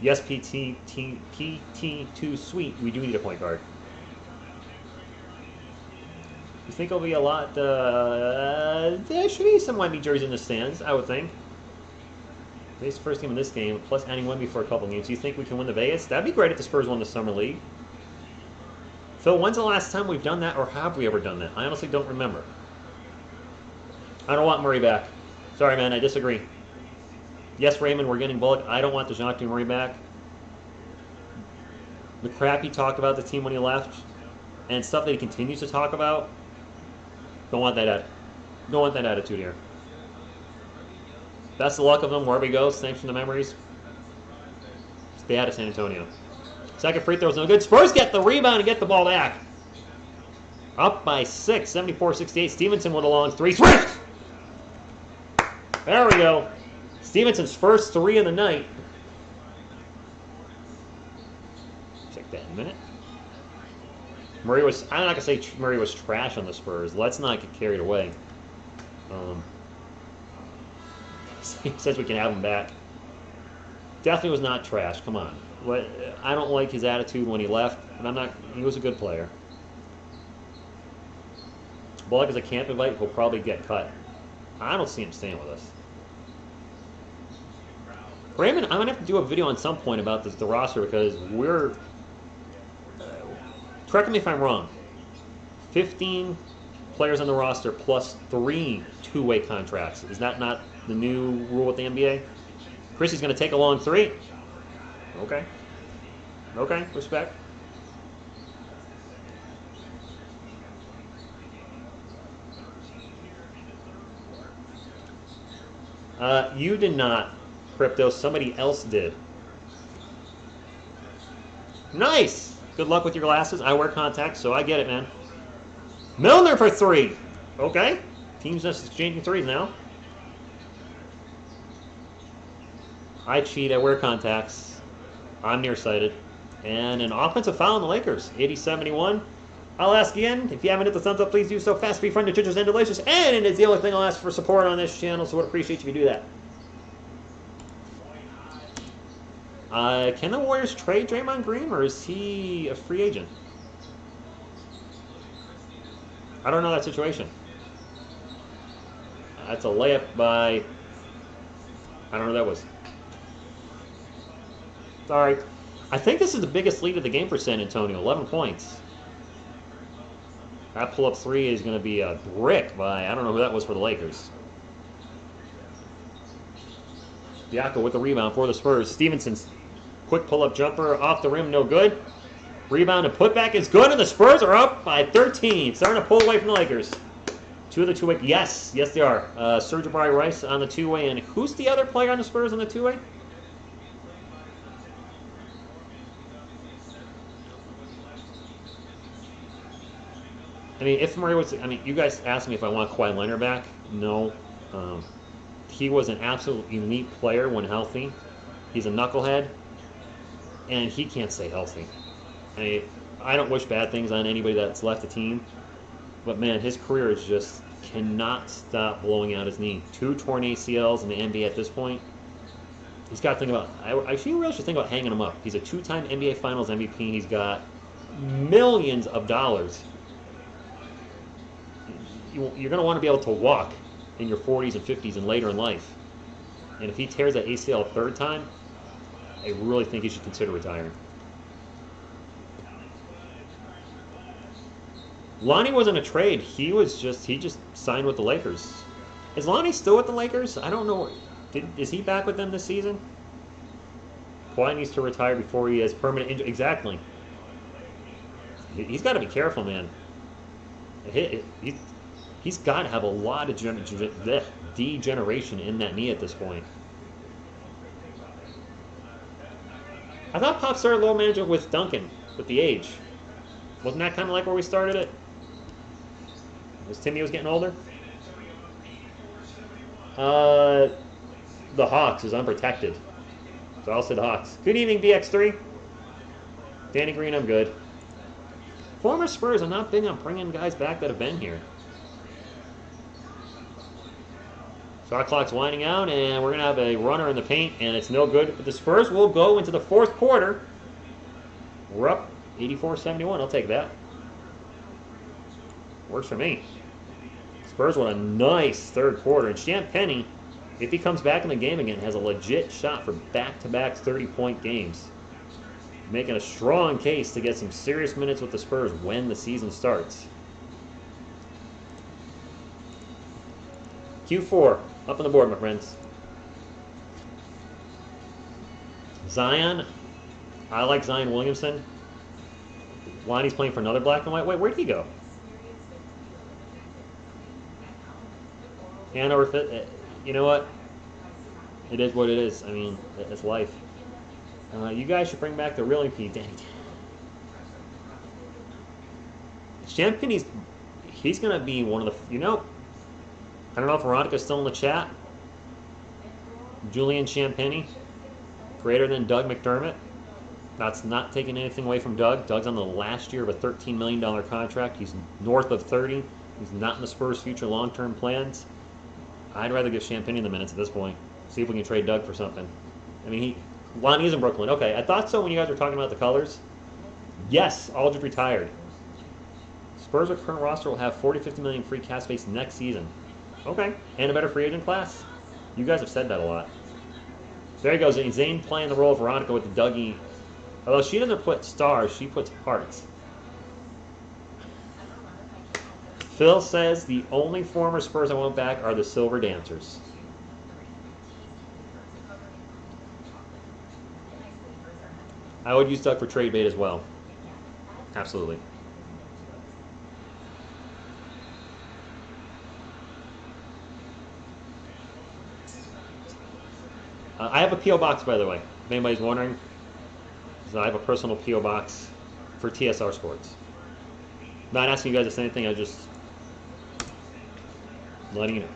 Yes, PT2 Sweet. We do need a point guard. You think there'll be a lot? There should be some Wemby jerseys in the stands, I would think. Today's the first game in this game, plus adding Wemby for a couple games. Do you think we can win the Vegas? That'd be great if the Spurs won the Summer League. Phil, when's the last time we've done that, or have we ever done that? I honestly don't remember. I don't want Murray back. Sorry, man, I disagree. Yes, Raymond, we're getting Bullock. I don't want DeJounte Murray back. The crap he talked about the team when he left. and stuff that he continues to talk about. Don't want that attitude here. Best of luck of him wherever he goes. Thanks for the memories. Stay out of San Antonio. Second free throw's no good. Spurs get the rebound and get the ball back. Up by 6, 74-68. Stevenson with a long three. Swift! There we go. Stevenson's first 3 of the night. Check that in a minute. I'm not going to say Murray was trash on the Spurs. Let's not get carried away. He says we can have him back. Definitely was not trash. Come on. I don't like his attitude when he left, and he was a good player. Bullock is a camp invite. He'll probably get cut. I don't see him staying with us. Raymond, I'm going to have to do a video on some point about the roster because we're... correct me if I'm wrong. 15 players on the roster plus 3 two-way contracts. Is that not the new rule with the NBA? Chrissy's going to take a long 3. Okay. Okay, respect. You did not, Crypto. Somebody else did. Nice! Good luck with your glasses. I wear contacts, so I get it, man. Milner for 3. Okay. Team's just exchanging 3s now. I cheat. I wear contacts. I'm nearsighted. And an offensive foul on the Lakers. 80-71. I'll ask again. If you haven't hit the thumbs up, please do so. Fast, be friendly, delicious, and delicious. And it's the only thing I'll ask for support on this channel, so I would appreciate if you do that. Can the Warriors trade Draymond Green, or is he a free agent? I don't know that situation. That's a layup by... I don't know who that was. Sorry. I think this is the biggest lead of the game for San Antonio. 11 points. That pull-up 3 is going to be a brick by... I don't know who that was for the Lakers. Diaco with the rebound for the Spurs. Stevenson's quick pull-up jumper off the rim, no good. Rebound and putback is good, and the Spurs are up by 13. Starting to pull away from the Lakers. 2 of the two-way. Yes, yes they are. Serge Ibaka Rice on the two-way, and who's the other player on the Spurs on the two-way? I mean, if Murray was... I mean, you guys asked me if I want Kawhi Leonard back. No. He was an absolute elite player when healthy. He's a knucklehead, and he can't stay healthy. I mean, I don't wish bad things on anybody that's left the team, but man, his career is just cannot stop blowing out his knee. 2 torn ACLs in the NBA at this point. He's got to think about... I really should think about hanging him up. He's a 2-time NBA Finals MVP. He's got millions of dollars. You're going to want to be able to walk in your 40s and 50s and later in life. And if he tears that ACL a 3rd time, I really think he should consider retiring. Lonnie wasn't a trade. He just signed with the Lakers. Is Lonnie still with the Lakers? I don't know. Is he back with them this season? Kawhi needs to retire before he has permanent injury. Exactly. He's got to be careful, man. He's got to have a lot of degeneration in that knee at this point. I thought Pop started low management with Duncan, with the age. Wasn't that kind of like where we started it? As Timmy was getting older? The Hawks is unprotected. So I'll say the Hawks. Good evening, DX3. Danny Green, I'm good. Former Spurs, I'm not big on bringing guys back that have been here. Shot clock's winding out, and we're going to have a runner in the paint, and it's no good. But the Spurs will go into the 4th quarter. We're up 84-71. I'll take that. Works for me. Spurs with a nice 3rd quarter. And Champagnie, if he comes back in the game again, has a legit shot for back-to-back 30-point games. Making a strong case to get some serious minutes with the Spurs when the season starts. Q4, up on the board, my friends. Zion, I like Zion Williamson. Lonnie's playing for another black and white. Wait, where'd he go? Hanover Fit. You know what? It is what it is. I mean, it's life. You guys should bring back the reeling fee. Dang. Champagne's, he's going to be one of the, I don't know if Veronica's still in the chat. Julian Champagny, greater than Doug McDermott. That's not taking anything away from Doug. Doug's on the last year of a $13 million contract. He's north of 30. He's not in the Spurs' future long-term plans. I'd rather give Champagny the minutes at this point. See if we can trade Doug for something. I mean, Lonnie's in Brooklyn. Okay, I thought so when you guys were talking about the colors. Yes, Aldridge retired. Spurs with current roster will have 40-50 million free cap space next season. Okay, and a better free agent class. You guys have said that a lot. There he goes. Zane playing the role of Veronica with the Dougie. Although she doesn't put stars, she puts hearts. Phil says the only former Spurs I want back are the Silver Dancers. I would use Doug for trade bait as well. Absolutely. I have a P.O. box, by the way, if anybody's wondering. So I have a personal P.O. box for TSR Sports. Not asking you guys to say anything, I'm just letting you know.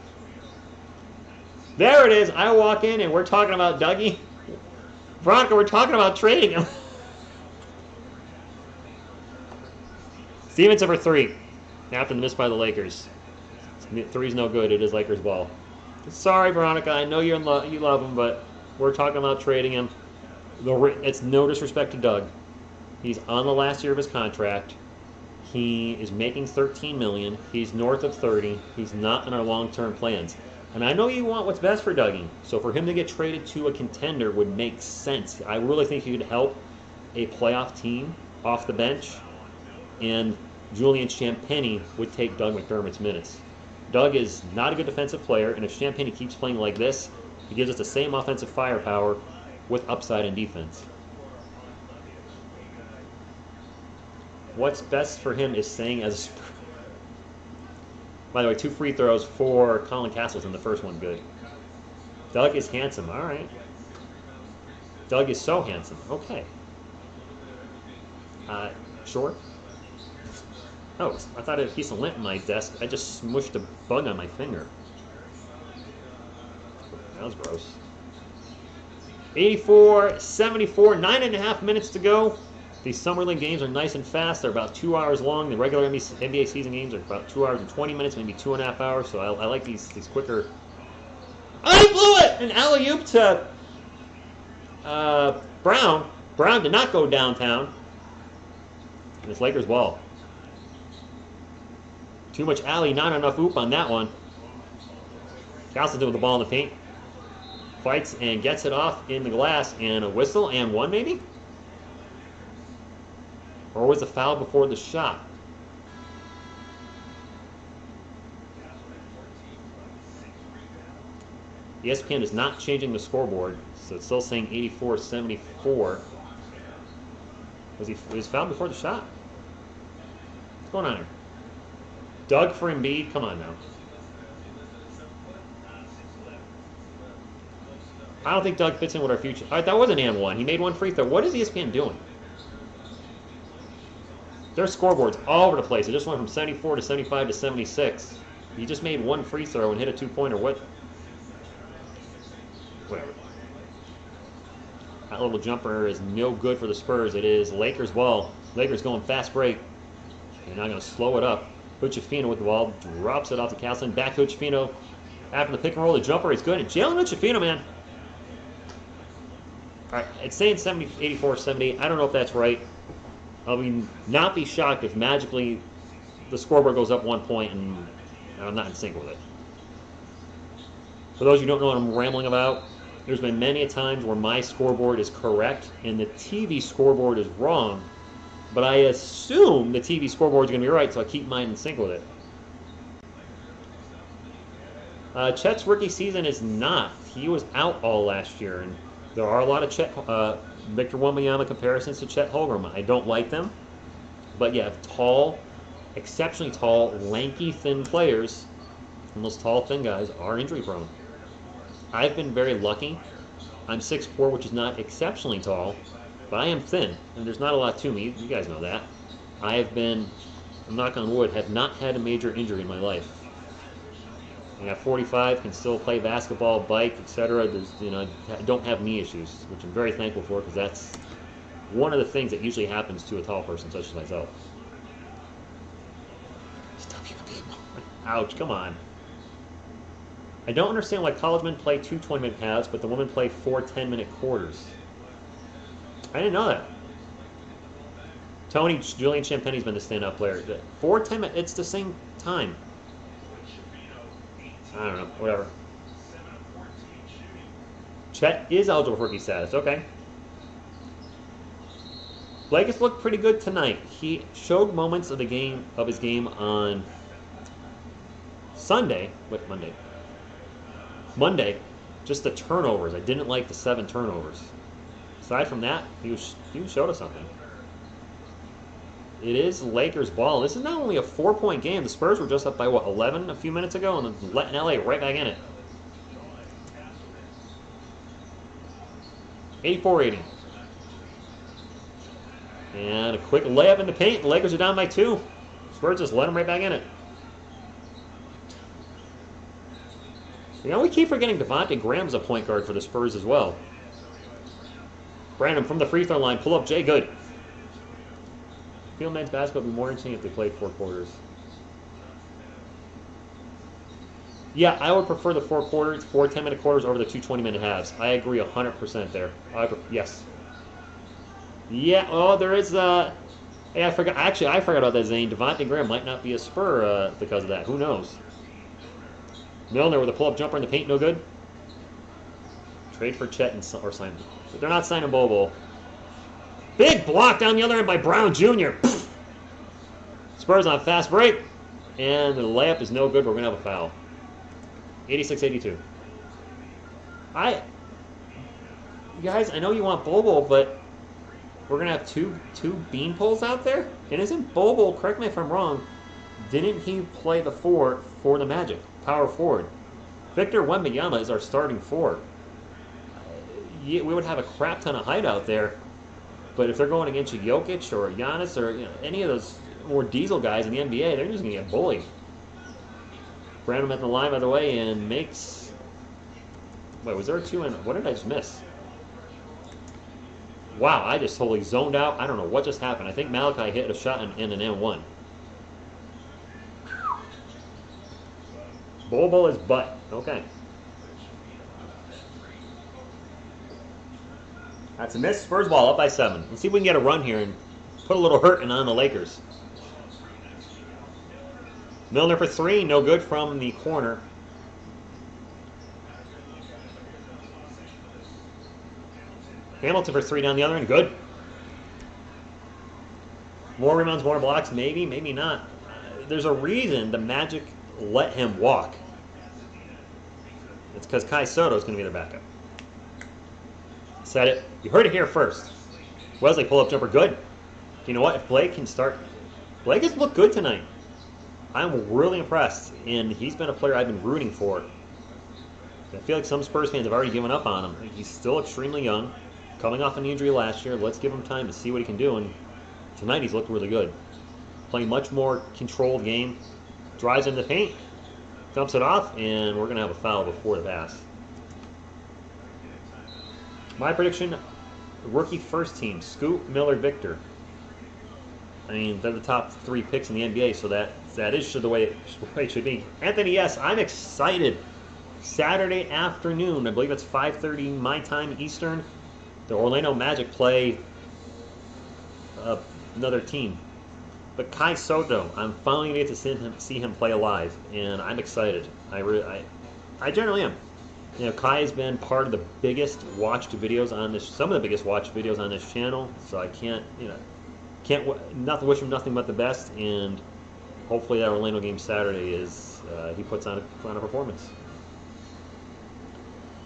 There it is. I walk in and we're talking about Dougie. Veronica, we're talking about trading him. Stevens over 3. After the miss by the Lakers. 3's no good. It is Lakers ball. Sorry, Veronica. I know you love him, but we're talking about trading him. It's no disrespect to Doug. He's on the last year of his contract. He is making $13 million. He's north of 30. He's not in our long-term plans. And I know you want what's best for Dougie. So for him to get traded to a contender would make sense. I really think he could help a playoff team off the bench. And Julian Champagny would take Doug McDermott's minutes. Doug is not a good defensive player, and if Champagny keeps playing like this, he gives us the same offensive firepower with upside in defense. What's best for him is staying as a Spur. By the way, 2 free throws for Colin Castleton. The first one good. Doug is handsome. All right. Doug is so handsome. Okay. Sure. Oh, I thought I had a piece of lint in my desk. I just smushed a bug on my finger. That was gross. 84-74, 9.5 minutes to go. These Summer League games are nice and fast. They're about 2 hours long. The regular NBA season games are about 2 hours and 20 minutes, maybe 2.5 hours. So I like these quicker. I blew it! An alley-oop to Brown. Brown did not go downtown. And it's Lakers ball. Too much alley, not enough oop on that one. Castleton with the ball in the paint. Fights and gets it off in the glass. And a whistle and one maybe? Or was the foul before the shot? ESPN is not changing the scoreboard, so it's still saying 84-74. Was he fouled before the shot? What's going on here? Doug for Embiid? Come on now. I don't think Doug fits in with our future. All right, that was an and one. He made one free throw. What is ESPN doing? Their scoreboard's all over the place. It just went from 74 to 75 to 76. He just made one free throw and hit a two-pointer. What? Whatever. That little jumper is no good for the Spurs. It is Lakers ball. Lakers going fast break. They're not going to slow it up. Uchefino with the ball. Drops it off to Castleton. Back to Uchefino. After the pick and roll, the jumper is good. And Jalen Uchefino, man. All right, it's saying 84-78. I don't know if that's right. I mean, not be shocked if magically the scoreboard goes up 1 point and I'm not in sync with it. For those who don't know what I'm rambling about, there's been many a times where my scoreboard is correct and the TV scoreboard is wrong, but I assume the TV scoreboard is going to be right, so I keep mine in sync with it. Chet's rookie season is not. He was out all last year, and there are a lot of Victor Wembanyama comparisons to Chet Holmgren. I don't like them. But yeah, tall, exceptionally tall, lanky, thin players, and those tall, thin guys are injury prone. I've been very lucky. I'm 6'4", which is not exceptionally tall, but I am thin, and there's not a lot to me. You guys know that. I have been, knock on wood, have not had a major injury in my life. I'm at 45, can still play basketball, bike, etc. I don't have knee issues, which I'm very thankful for, because that's one of the things that usually happens to a tall person such as myself. Ouch, come on. I don't understand why college men play 2 20-minute halves, but the women play 4 10-minute quarters. I didn't know that. Tony, Julian Champagne's been the standout player. 4 10-minute, it's the same time. I don't know, whatever. Chet is eligible for rookie status, okay. Blake has looked pretty good tonight. He showed moments of his game on Sunday. What, Monday? Monday, just the turnovers. I didn't like the 7 turnovers. Aside from that, he showed us something. It is Lakers ball. This is not only a 4-point game. The Spurs were just up by, what, 11 a few minutes ago, and then letting LA right back in it. 84-80. And a quick layup in the paint. The Lakers are down by 2. Spurs just let them right back in it. You know, we keep forgetting Devontae Graham's a point guard for the Spurs as well. Brandon from the free throw line. Pull up Jay Good. Field men's basketball would be more interesting if they played 4 quarters. Yeah, I would prefer the 4 10-minute quarters over the 2 20-minute halves. I agree 100% there. Yes. Yeah, oh, there is, hey, I forgot about that, Zane. Devontae Graham might not be a Spur because of that. Who knows? Milner with a pull-up jumper in the paint, no good. Trade for Chet or sign him. But they're not signing Bobo. Big block down the other end by Brown Jr. Spurs on fast break. And the layup is no good. We're going to have a foul. 86-82. Guys, I know you want Bobo, but we're going to have two bean poles out there? And isn't Bobo, correct me if I'm wrong, didn't he play the 4 for the Magic? Power forward. Victor Wembanyama is our starting 4. We would have a crap ton of height out there, but if they're going against a Jokic or a Giannis or any of those more diesel guys in the NBA, they're just going to get bullied. Brandon at the line, by the way, and makes... Wait, was there a 2 and... What did I just miss? Wow, I just totally zoned out. I don't know what just happened. I think Malachi hit a shot in an N1. Bobo is butt. Okay. That's a miss. Spurs ball up by 7. Let's see if we can get a run here and put a little hurting on the Lakers. Milner for 3. No good from the corner. Hamilton for 3 down the other end. Good. More rebounds, more blocks. Maybe, maybe not. There's a reason the Magic let him walk. It's because Kai Soto is going to be their backup. Said it. You heard it here first. Wesley pull-up jumper, good. You know what? If Blake can start... Blake has looked good tonight. I'm really impressed, and he's been a player I've been rooting for. I feel like some Spurs fans have already given up on him. He's still extremely young, coming off an injury last year. Let's give him time to see what he can do, and tonight he's looked really good. Playing much more controlled game. Drives in the paint, dumps it off, and we're going to have a foul before the pass. My prediction, rookie first team, Scoot, Miller, Victor. I mean, they're the top 3 picks in the NBA, so that is the way it should be. Anthony, yes, I'm excited. Saturday afternoon, I believe it's 5:30 my time Eastern, the Orlando Magic play another team. But Kai Soto, I'm finally going to get to see him play live, and I'm excited. I generally am. You know, Kai has been part of the biggest watched videos on this, some of the biggest watched videos on this channel. So I can't wish him nothing but the best, and hopefully that Orlando game Saturday is he puts on a performance.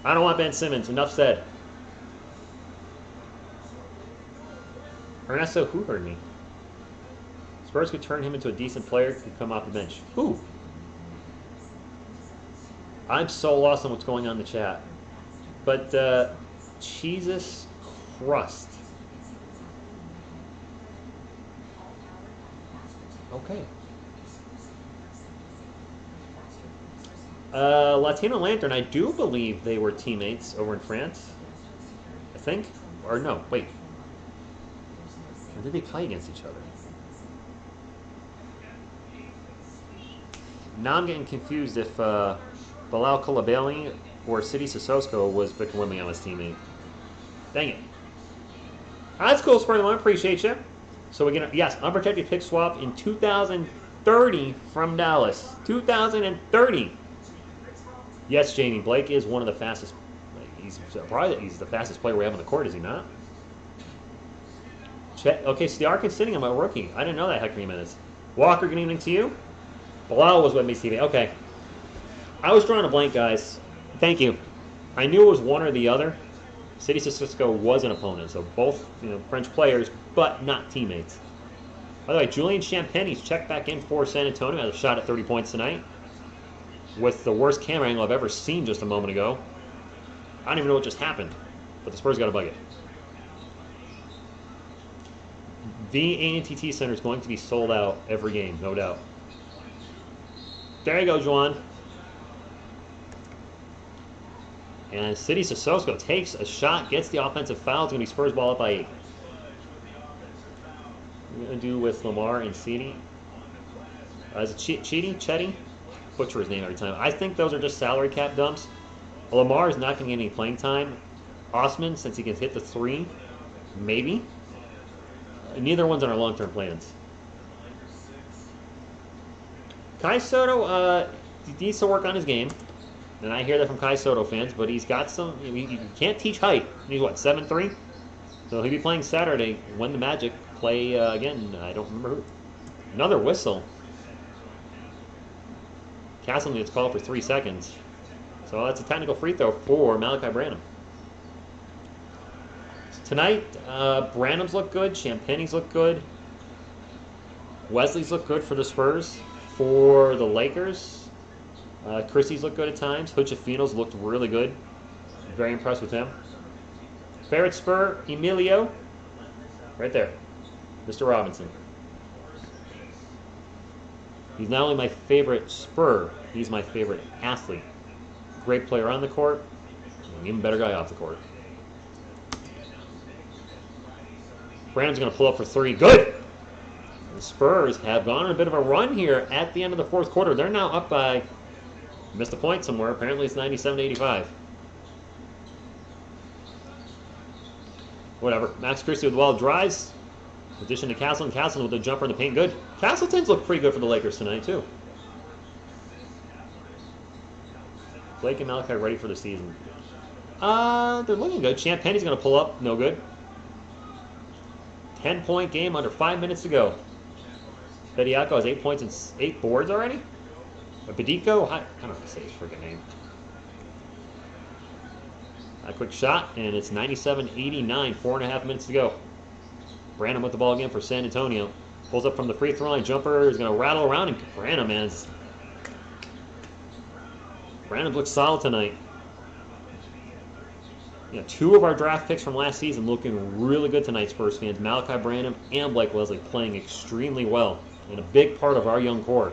I don't want Ben Simmons. Enough said. Ernesto, who heard me? Spurs could turn him into a decent player. Could come off the bench. Who? I'm so lost on what's going on in the chat. But Jesus Crust. Okay. Latino Lantern, I do believe they were teammates over in France. I think. Or no, wait. Or did they play against each other? Now I'm getting confused if Bilal Koulibaly or City Sissoko was Victor Wembanyama's teammate. Dang it. That's cool, Spurs. I appreciate you. So we're gonna, yes, unprotected pick swap in 2030 from Dallas. 2030. Yes, Jamie, Blake is one of the fastest. He's the fastest player we have on the court, is he not? Okay, so the arc is sitting on my rookie. I didn't know that, Hector Jimenez. Walker, good evening to you. Bilal was with me, TV. Okay. I was drawing a blank, guys. Thank you. I knew it was one or the other. City Sissoko was an opponent, so both French players, but not teammates. By the way, Julian Champagne's checked back in for San Antonio. Had a shot at 30 points tonight with the worst camera angle I've ever seen just a moment ago. I don't even know what just happened, but the Spurs got a bucket. The AT&T Center is going to be sold out every game, no doubt. There you go, Juan. And City Sissoko takes a shot, gets the offensive foul. It's going to be Spurs ball up by 8. We're going to do with Lamar and Cedi. Is it Chetty? Butcher his name every time. I think those are just salary cap dumps. Lamar is not going to get any playing time. Osman, since he can hit the 3, maybe. Neither one's on our long-term plans. Kai Soto, he needs to work on his game. And I hear that from Kai Soto fans, but he's got some. You can't teach height. He's what, 7'3"? So he'll be playing Saturday when the Magic play again. I don't remember who. Another whistle. Castleton gets called for 3 seconds. So that's a technical free throw for Malachi Branham. Tonight, Branham's look good. Champagne's look good. Wesley's look good for the Spurs. For the Lakers, Christie's looked good at times. Hochefino's looked really good. Very impressed with him. Favorite Spur, Emilio. Right there. Mr. Robinson. He's not only my favorite Spur, he's my favorite athlete. Great player on the court, and even better guy off the court. Brandon's going to pull up for 3. Good! The Spurs have gone on a bit of a run here at the end of the fourth quarter. They're now up by, missed a point somewhere. Apparently it's 97-85. Whatever. Max Christie with the wild drives. Addition to Castleton. Castleton with the jumper in the paint. Good. Castleton's looked pretty good for the Lakers tonight, too. Blake and Malachi ready for the season. They're looking good. Champagne's going to pull up. No good. 10-point game under 5 minutes to go. Bediako has 8 points and 8 boards already? Bediako? I don't know how to say his freaking name. A quick shot, and it's 97-89. 4.5 minutes to go. Branham with the ball again for San Antonio. Pulls up from the free throw line. Jumper is going to rattle around, and Branham looks solid tonight. Yeah, 2 of our draft picks from last season looking really good tonight, Spurs fans. Malachi Branham and Blake Wesley playing extremely well and a big part of our young core.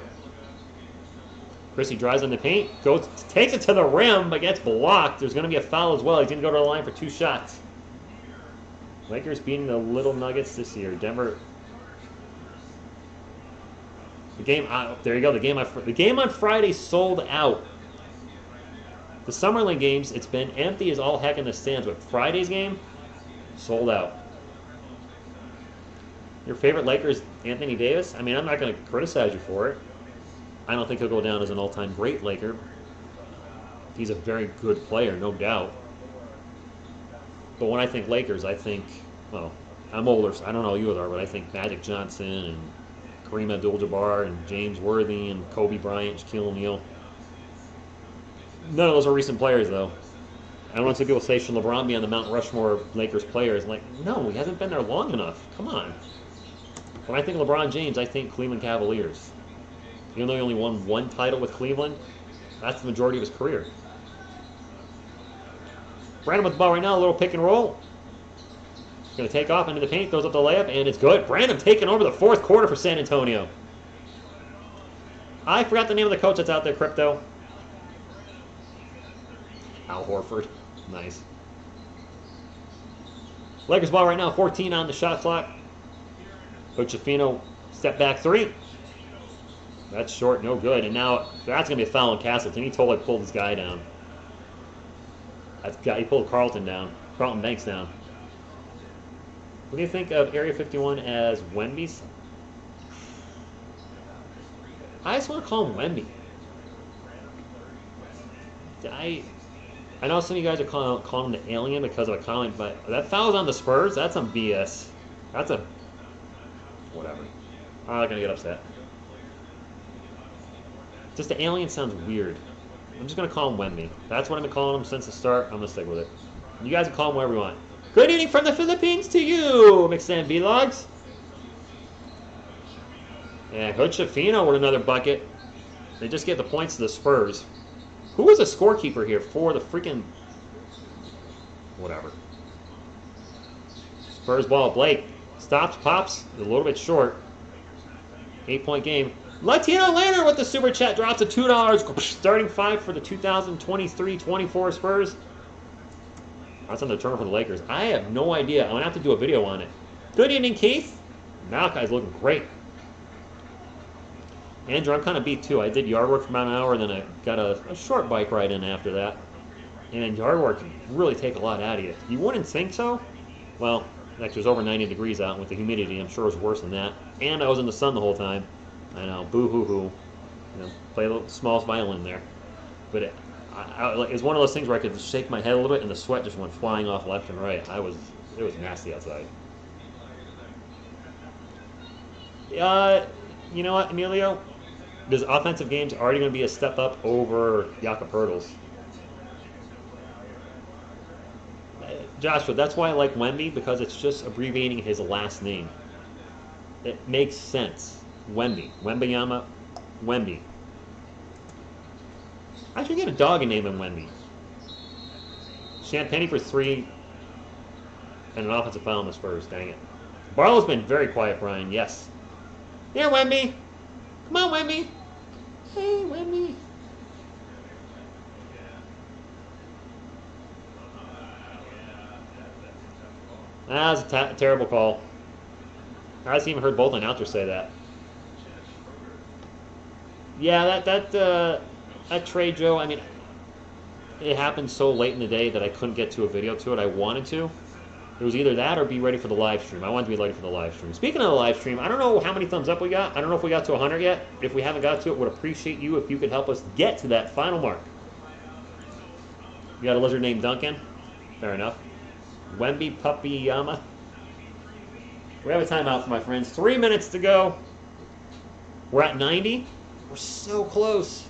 Christie drives in the paint, takes it to the rim, but gets blocked. There's going to be a foul as well. He's going to go to the line for 2 shots. Lakers beating the Little Nuggets this year. Denver. The game. There you go. The game on Friday sold out. The Summer League games, it's been empty as all heck in the stands, but Friday's game, sold out. Your favorite Lakers, Anthony Davis? I mean, I'm not going to criticize you for it. I don't think he'll go down as an all-time great Laker. He's a very good player, no doubt. But when I think Lakers, I think, well, I'm older, so I don't know who you are, but I think Magic Johnson and Kareem Abdul-Jabbar and James Worthy and Kobe Bryant, Shaquille O'Neal. None of those are recent players, though. I don't want to see people say, should LeBron be on the Mount Rushmore of Lakers players? Like, no, he hasn't been there long enough. Come on. When I think LeBron James, I think Cleveland Cavaliers. Even though he only won one title with Cleveland, that's the majority of his career. Brandon with the ball right now, a little pick and roll. Going to take off into the paint, throws up the layup, and it's good. Brandon taking over the fourth quarter for San Antonio. I forgot the name of the coach that's out there, Crypto. Al Horford. Nice. Lakers ball right now, 14 on the shot clock. Ochefino, step back three. That's short, no good. And now that's going to be a foul on Castleton. He totally pulled this guy down. He pulled Carlton Banks down. What do you think of Area 51 as Wemby's? I just want to call him Wemby. I know some of you guys are calling him the alien because of a comment, but that foul's on the Spurs. That's some BS. That's a... whatever. I'm not going to get upset. Just the alien sounds weird. I'm just going to call him Wemby. That's what I've been calling him since the start. I'm going to stick with it. You guys can call him whatever you want. Good evening from the Philippines to you, Mixan Vlogs. Yeah, Ochefino with another bucket. They just gave the points to the Spurs. Who was the scorekeeper here for the freaking... whatever. Spurs ball. Blake stops, pops. A little bit short. 8-point game. Latino Lantern with the super chat drops to $2. Starting 5 for the 2023-24 Spurs. That's on the turn for the Lakers. I have no idea. I'm going to have to do a video on it. Good evening, Keith. Malachi's looking great. Andrew, I'm kind of beat too. I did yard work for about an hour, and then I got a short bike ride in after that. And yard work can really take a lot out of you. You wouldn't think so? Well, actually, it was over 90 degrees out, and with the humidity, I'm sure it was worse than that. And I was in the sun the whole time. I know, boo-hoo-hoo. You know, play a little smallest violin there. But it was one of those things where I could just shake my head a little bit, and the sweat just went flying off left and right. It was nasty outside. You know what, Emilio? This offensive game's already going to be a step up over Jakob Poeltl's. Joshua, that's why I like Wemby, because it's just abbreviating his last name. It makes sense. Wemby. Wembyama. Wemby. I should get a dog and name him Wemby. Champagne for 3 and an offensive foul on the Spurs. Dang it. Barlow's been very quiet, Brian. Yes. Here, Wemby. Come on, Wemby. Hey, Wemby. That was a terrible call. I haven't even heard both announcers say that. Yeah, that trade, Joe, I mean, it happened so late in the day that I couldn't get to a video to it. I wanted to. It was either that or be ready for the live stream. I wanted to be ready for the live stream. Speaking of the live stream, I don't know how many thumbs up we got. I don't know if we got to 100 yet. If we haven't got to it, would appreciate you if you could help us get to that final mark. You got a lizard named Duncan? Fair enough. Wemby Puppy Yama. We have a timeout for my friends. 3 minutes to go. We're at 90. We're so close.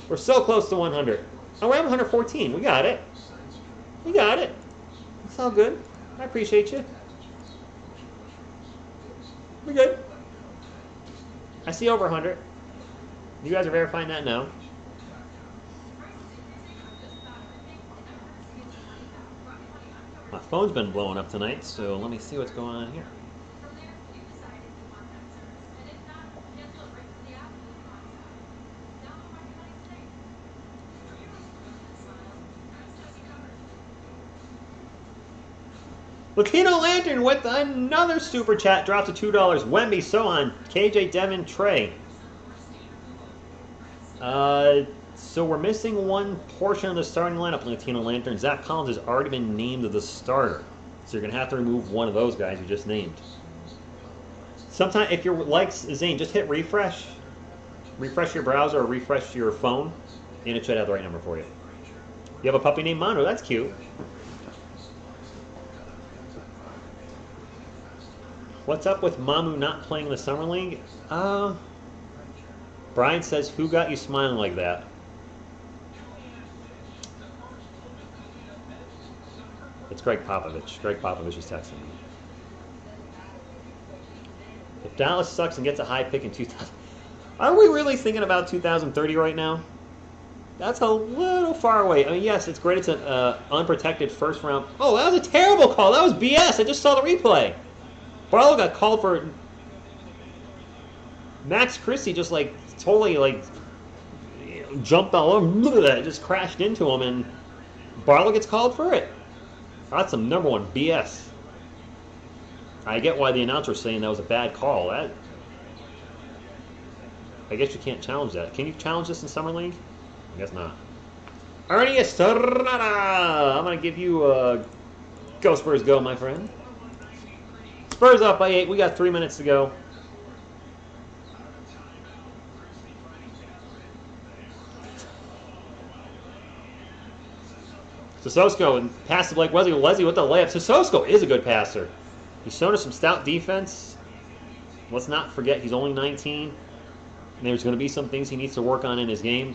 We're so close to 100. Oh, we're at 114. We got it. We got it. It's all good. I appreciate you. We're good. I see over 100. You guys are verifying that now. My phone's been blowing up tonight, so let me see what's going on here. Latino Lantern with another super chat drops to $2. Wemby, Sohan, KJ, Devin, Trey. So we're missing one portion of the starting lineup, Latino Lantern. Zach Collins has already been named the starter. So you're going to have to remove one of those guys you just named. Sometimes, if you're like Zane, just hit refresh. Refresh your browser or refresh your phone, and it should have the right number for you. You have a puppy named Mondo. That's cute. What's up with Mamu not playing the Summer League? Brian says, who got you smiling like that? It's Greg Popovich. Greg Popovich is texting me. Dallas sucks and gets a high pick in 2000. Are we really thinking about 2030 right now? That's a little far away. I mean, yes, it's great. It's an unprotected first round. Oh, that was a terrible call. That was BS. I just saw the replay. Barlow got called for. Max Christie just like totally like jumped all over that, just crashed into him, and Barlow gets called for it. That's some number one BS. I get why the announcer's saying that was a bad call. That, I guess you can't challenge that. Can you challenge this in Summer League? I guess not. Ernie Estrada! I'm going to give you a Go Spurs Go, my friend. Spurs up by 8. We got 3 minutes to go. Sissoko and pass to Blake Wesley. Wesley with the layup. Sissoko is a good passer. He's shown us some stout defense. Let's not forget he's only 19. And there's going to be some things he needs to work on in his game.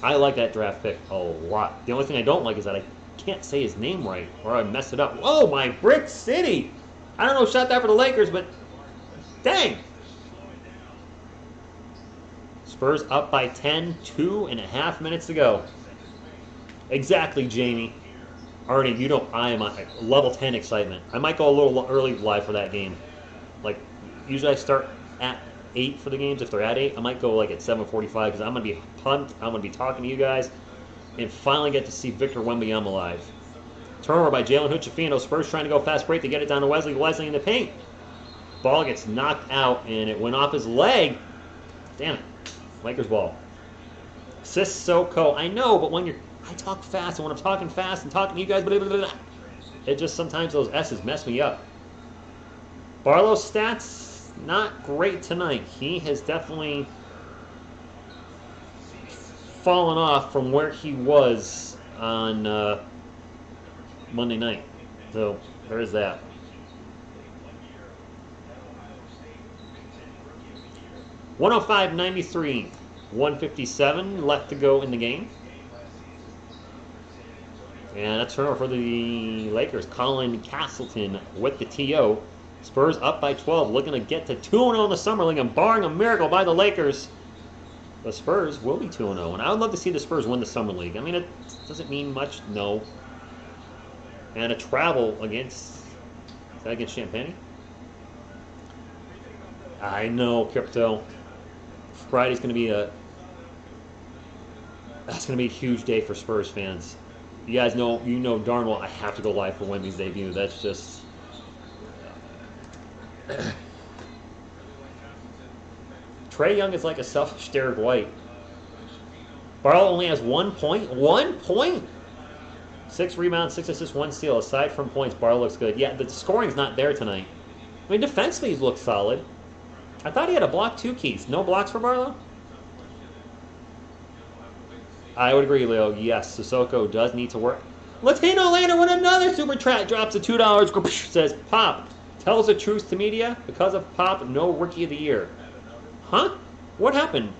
I like that draft pick a lot. The only thing I don't like is that I can't say his name right, or I mess it up. Whoa, my Brick City! I don't know who shot that for the Lakers, but dang! Spurs up by 10, 2.5 minutes to go. Exactly, Jamie. Arnie, you know I am a level 10 excitement. I might go a little early live for that game. Like, usually I start at 8 for the games. If they're at 8, I might go like at 7:45 because I'm going to be pumped. I'm going to be talking to you guys and finally get to see Victor Wembanyama live. Turnover by Jalen Hood-Schifino. Spurs trying to go fast break to get it down to Wesley. Wesley in the paint. Ball gets knocked out and it went off his leg. Damn it. Lakers ball. Sissoko. I know, but when I talk fast, and when I'm talking fast and talking to you guys, blah, blah, blah, blah, it just sometimes those S's mess me up. Barlow's stats, not great tonight. He has definitely fallen off from where he was on Monday night. So there is that. $105.93, 157 left to go in the game. And that's turnover for the Lakers. Colin Castleton with the TO. Spurs up by 12, looking to get to 2-0 in the Summer League, and barring a miracle by the Lakers, the Spurs will be 2-0. And I would love to see the Spurs win the Summer League. I mean, it doesn't mean much, no. And a travel against, is that against Champaign? I know, Crypto. Friday's going to be that's going to be a huge day for Spurs fans. You guys know, you know darn well I have to go live for Wemby's debut. That's just... Trae Young is like a selfish Derek White. Barlow only has 1 point. 1 point? 6 rebounds, 6 assists, 1 steal. Aside from points, Barlow looks good. Yeah, the scoring's not there tonight. I mean, defensively, he's looked solid. I thought he had a block too, Keith. No blocks for Barlow? I would agree, Leo. Yes, Sissoko does need to work. Latino Lander with another super chat drops the $2. Says, Pop, tells the truth to media. Because of Pop, no Rookie of the Year. Huh? What happened?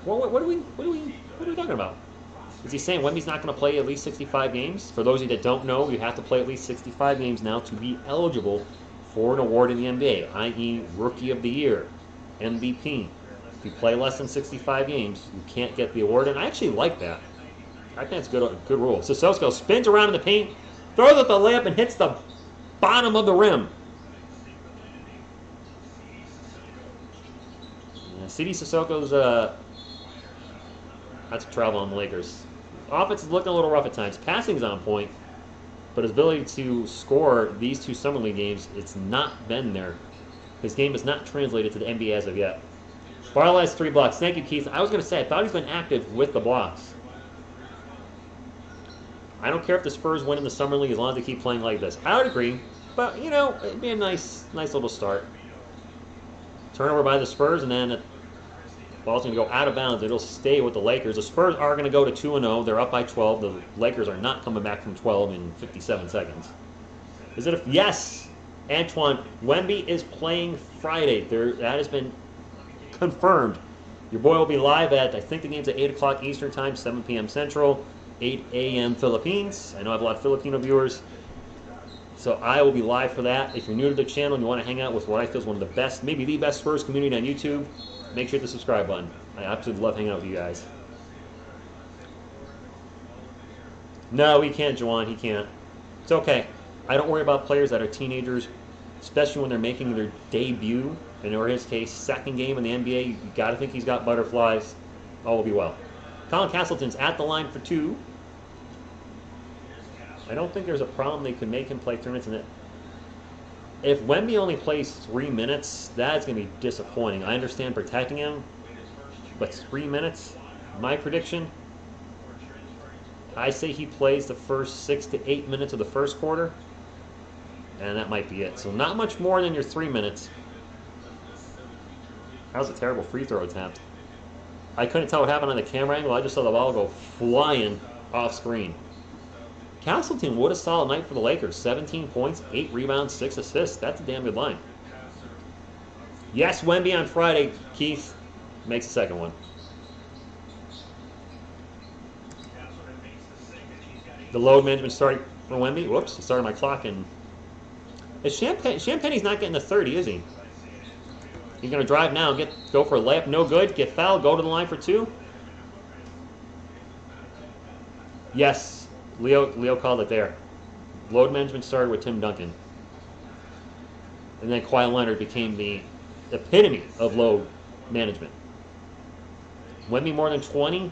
What are we talking about? Is he saying Wemby's not going to play at least 65 games? For those of you that don't know, you have to play at least 65 games now to be eligible for an award in the NBA, i.e. Rookie of the Year, MVP. If you play less than 65 games, you can't get the award, and I actually like that. I think it's a good rule. Sissoko spins around in the paint, throws up the layup, and hits the bottom of the rim. Yeah, CD Sissoko's that's a travel on the Lakers. Offense is looking a little rough at times. Passing's on point, but his ability to score these 2 Summer League games, it's not been there. His game is not translated to the NBA as of yet. Barlow has 3 blocks. Thank you, Keith. I was going to say, I thought he's been active with the blocks. I don't care if the Spurs win in the Summer League as long as they keep playing like this. I would agree, but, you know, it'd be a nice little start. Turnover by the Spurs, and then the ball's going to go out of bounds. It'll stay with the Lakers. The Spurs are going to go to 2-0. They're up by 12. The Lakers are not coming back from 12 in 57 seconds. Is it yes, Antoine, Wemby is playing Friday. That has been confirmed. Your boy will be live at, I think the game's at 8 o'clock Eastern Time, 7 p.m. Central, 8 a.m. Philippines. I know I have a lot of Filipino viewers. So I will be live for that. If you're new to the channel and you want to hang out with what I feel is one of the best, maybe the best Spurs community on YouTube, make sure to hit the subscribe button. I absolutely love hanging out with you guys. No, he can't, Juwan. He can't. It's okay. I don't worry about players that are teenagers, especially when they're making their debut, and in his case, second game in the NBA. You got to think he's got butterflies. All will be well. Colin Castleton's at the line for 2. I don't think there's a problem they could make him play 3 minutes. And if Wemby only plays 3 minutes, that's going to be disappointing. I understand protecting him, but 3 minutes, my prediction, I say he plays the first 6 to 8 minutes of the first quarter, and that might be it. So not much more than your 3 minutes. That was a terrible free throw attempt. I couldn't tell what happened on the camera angle. I just saw the ball go flying off screen. Castleton, what a solid night for the Lakers. 17 points, 8 rebounds, 6 assists. That's a damn good line. Yes, Wemby on Friday. Keith makes the second one. The load management starting for Wemby. Whoops, I started my clock. And Champagne's not getting the 30, is he? He's going to drive now, go for a layup. No good. Get fouled. Go to the line for 2. Yes, Leo called it there. Load management started with Tim Duncan. And then Kawhi Leonard became the epitome of load management. Wemby more than 20.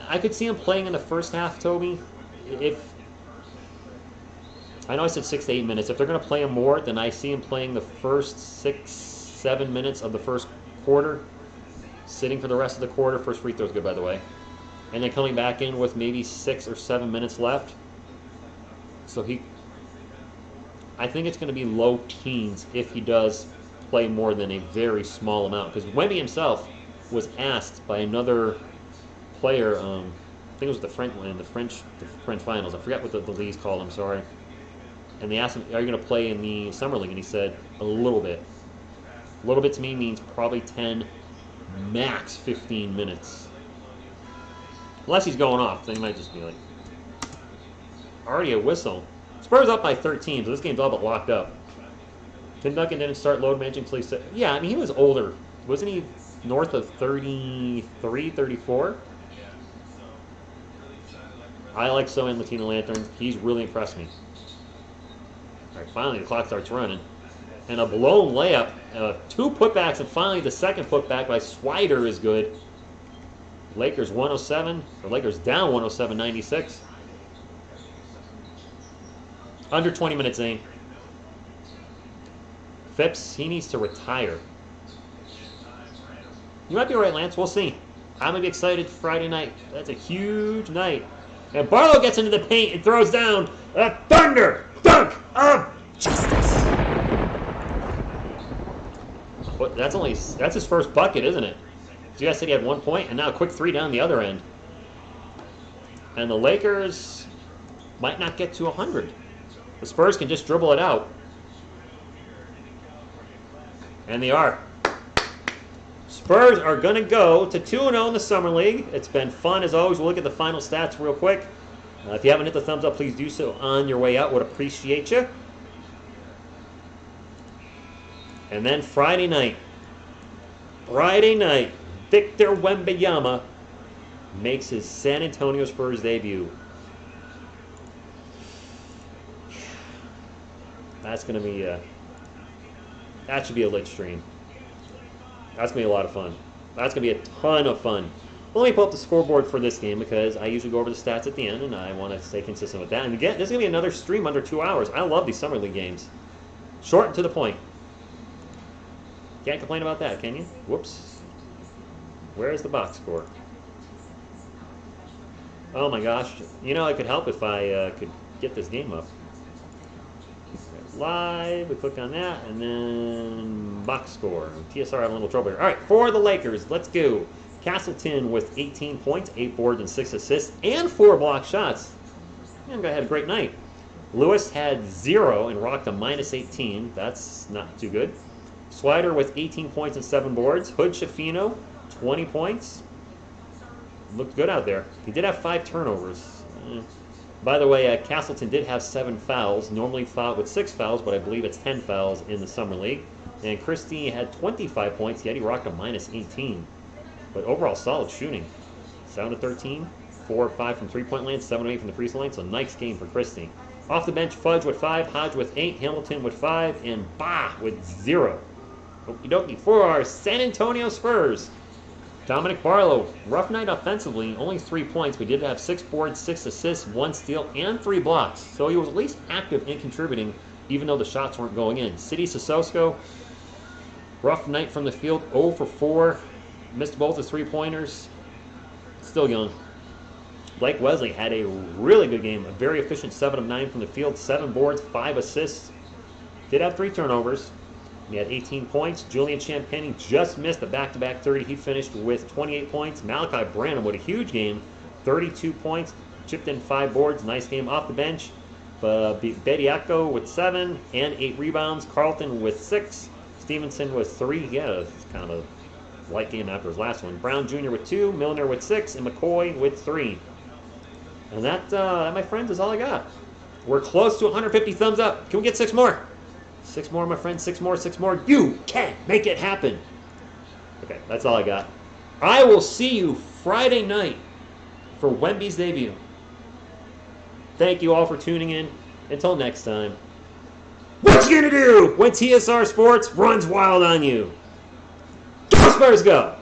I could see him playing in the first half, Toby. I know I said 6 to 8 minutes. If they're going to play him more, then I see him playing the first 6, 7 minutes of the first quarter, sitting for the rest of the quarter. First free throw is good, by the way. And then coming back in with maybe 6 or 7 minutes left. So I think it's going to be low teens if he does play more than a very small amount. Because Wemby himself was asked by another player, I think it was the French finals. I forgot what the leagues called him, sorry. And they asked him, are you going to play in the summer league? And he said, a little bit. A little bit to me means probably 10, max 15 minutes. Unless he's going off, then he might just be like, already a whistle. Spurs up by 13, so this game's all but locked up. Tim Duncan didn't start load managing until he said, yeah, I mean, he was older. Wasn't he north of 33, 34? I like Soen Latino Lantern. He's really impressed me. All right, finally the clock starts running. And a blown layup, 2 putbacks, and finally the second putback by Swider is good. Lakers 107, or Lakers down 107-96. Under 20 minutes, Zane. Phipps, he needs to retire. You might be right, Lance. We'll see. I'm going to be excited Friday night. That's a huge night. And Barlow gets into the paint and throws down a thunder dunk of justice. But that's his first bucket, isn't it? You guys said he had 1 point, and now a quick 3 down the other end. And the Lakers might not get to 100. The Spurs can just dribble it out. And they are. Spurs are going to go to 2-0 in the Summer League. It's been fun as always. We'll look at the final stats real quick. If you haven't hit the thumbs up, please do so on your way out. Would appreciate you. And then Friday night. Victor Wembanyama makes his San Antonio Spurs debut. That's going to be that should be a lit stream. That's going to be a lot of fun. That's going to be a ton of fun. Well, let me pull up the scoreboard for this game because I usually go over the stats at the end, and I want to stay consistent with that. And again, this is going to be another stream under 2 hours. I love these Summer League games. Short and to the point. Can't complain about that, can you? Whoops. Where is the box score? Oh my gosh. You know, it could help if I could get this game up. Live, we click on that, and then box score. TSR having a little trouble here. All right, for the Lakers, let's go. Castleton with 18 points, 8 boards, and 6 assists, and 4 block shots. Man, guy had a great night. Lewis had 0 and rocked a -18. That's not too good. Swider with 18 points and 7 boards. Hood Schifino, 20 points. Looked good out there. He did have 5 turnovers. By the way, Castleton did have 7 fouls. Normally fought with 6 fouls, but I believe it's 10 fouls in the summer league. And Christie had 25 points, yet he rocked a minus 18. But overall, solid shooting. 7 of 13, 4 of 5 from three-point land, 7 of 8 from the free throw line. So nice game for Christie. Off the bench, Fudge with 5, Hodge with 8, Hamilton with 5, and Bah with 0. Okie dokie for our San Antonio Spurs. Dominic Barlow, rough night offensively, only 3 points, but did have 6 boards, 6 assists, 1 steal, and 3 blocks. So he was at least active in contributing, even though the shots weren't going in. City Sissoko, rough night from the field, 0 for 4, missed both his 3-pointers, still young. Blake Wesley had a really good game, a very efficient 7 of 9 from the field, 7 boards, 5 assists, did have 3 turnovers. He had 18 points. Julian Champagne just missed a back-to-back 30. He finished with 28 points. Malachi Branham with a huge game, 32 points, chipped in 5 boards. Nice game off the bench. Bediako with 7 and 8 rebounds. Carlton with 6. Stevenson with 3. Yeah, it's kind of a light game after his last one. Brown Jr. with 2. Milner with 6. And McCoy with 3. And that, my friends, is all I got. We're close to 150 thumbs up. Can we get 6 more? 6 more, my friend. 6 more, 6 more. You can make it happen. Okay, that's all I got. I will see you Friday night for Wemby's debut. Thank you all for tuning in. Until next time. What you gonna do when TSR Sports runs wild on you? Go Spurs, go!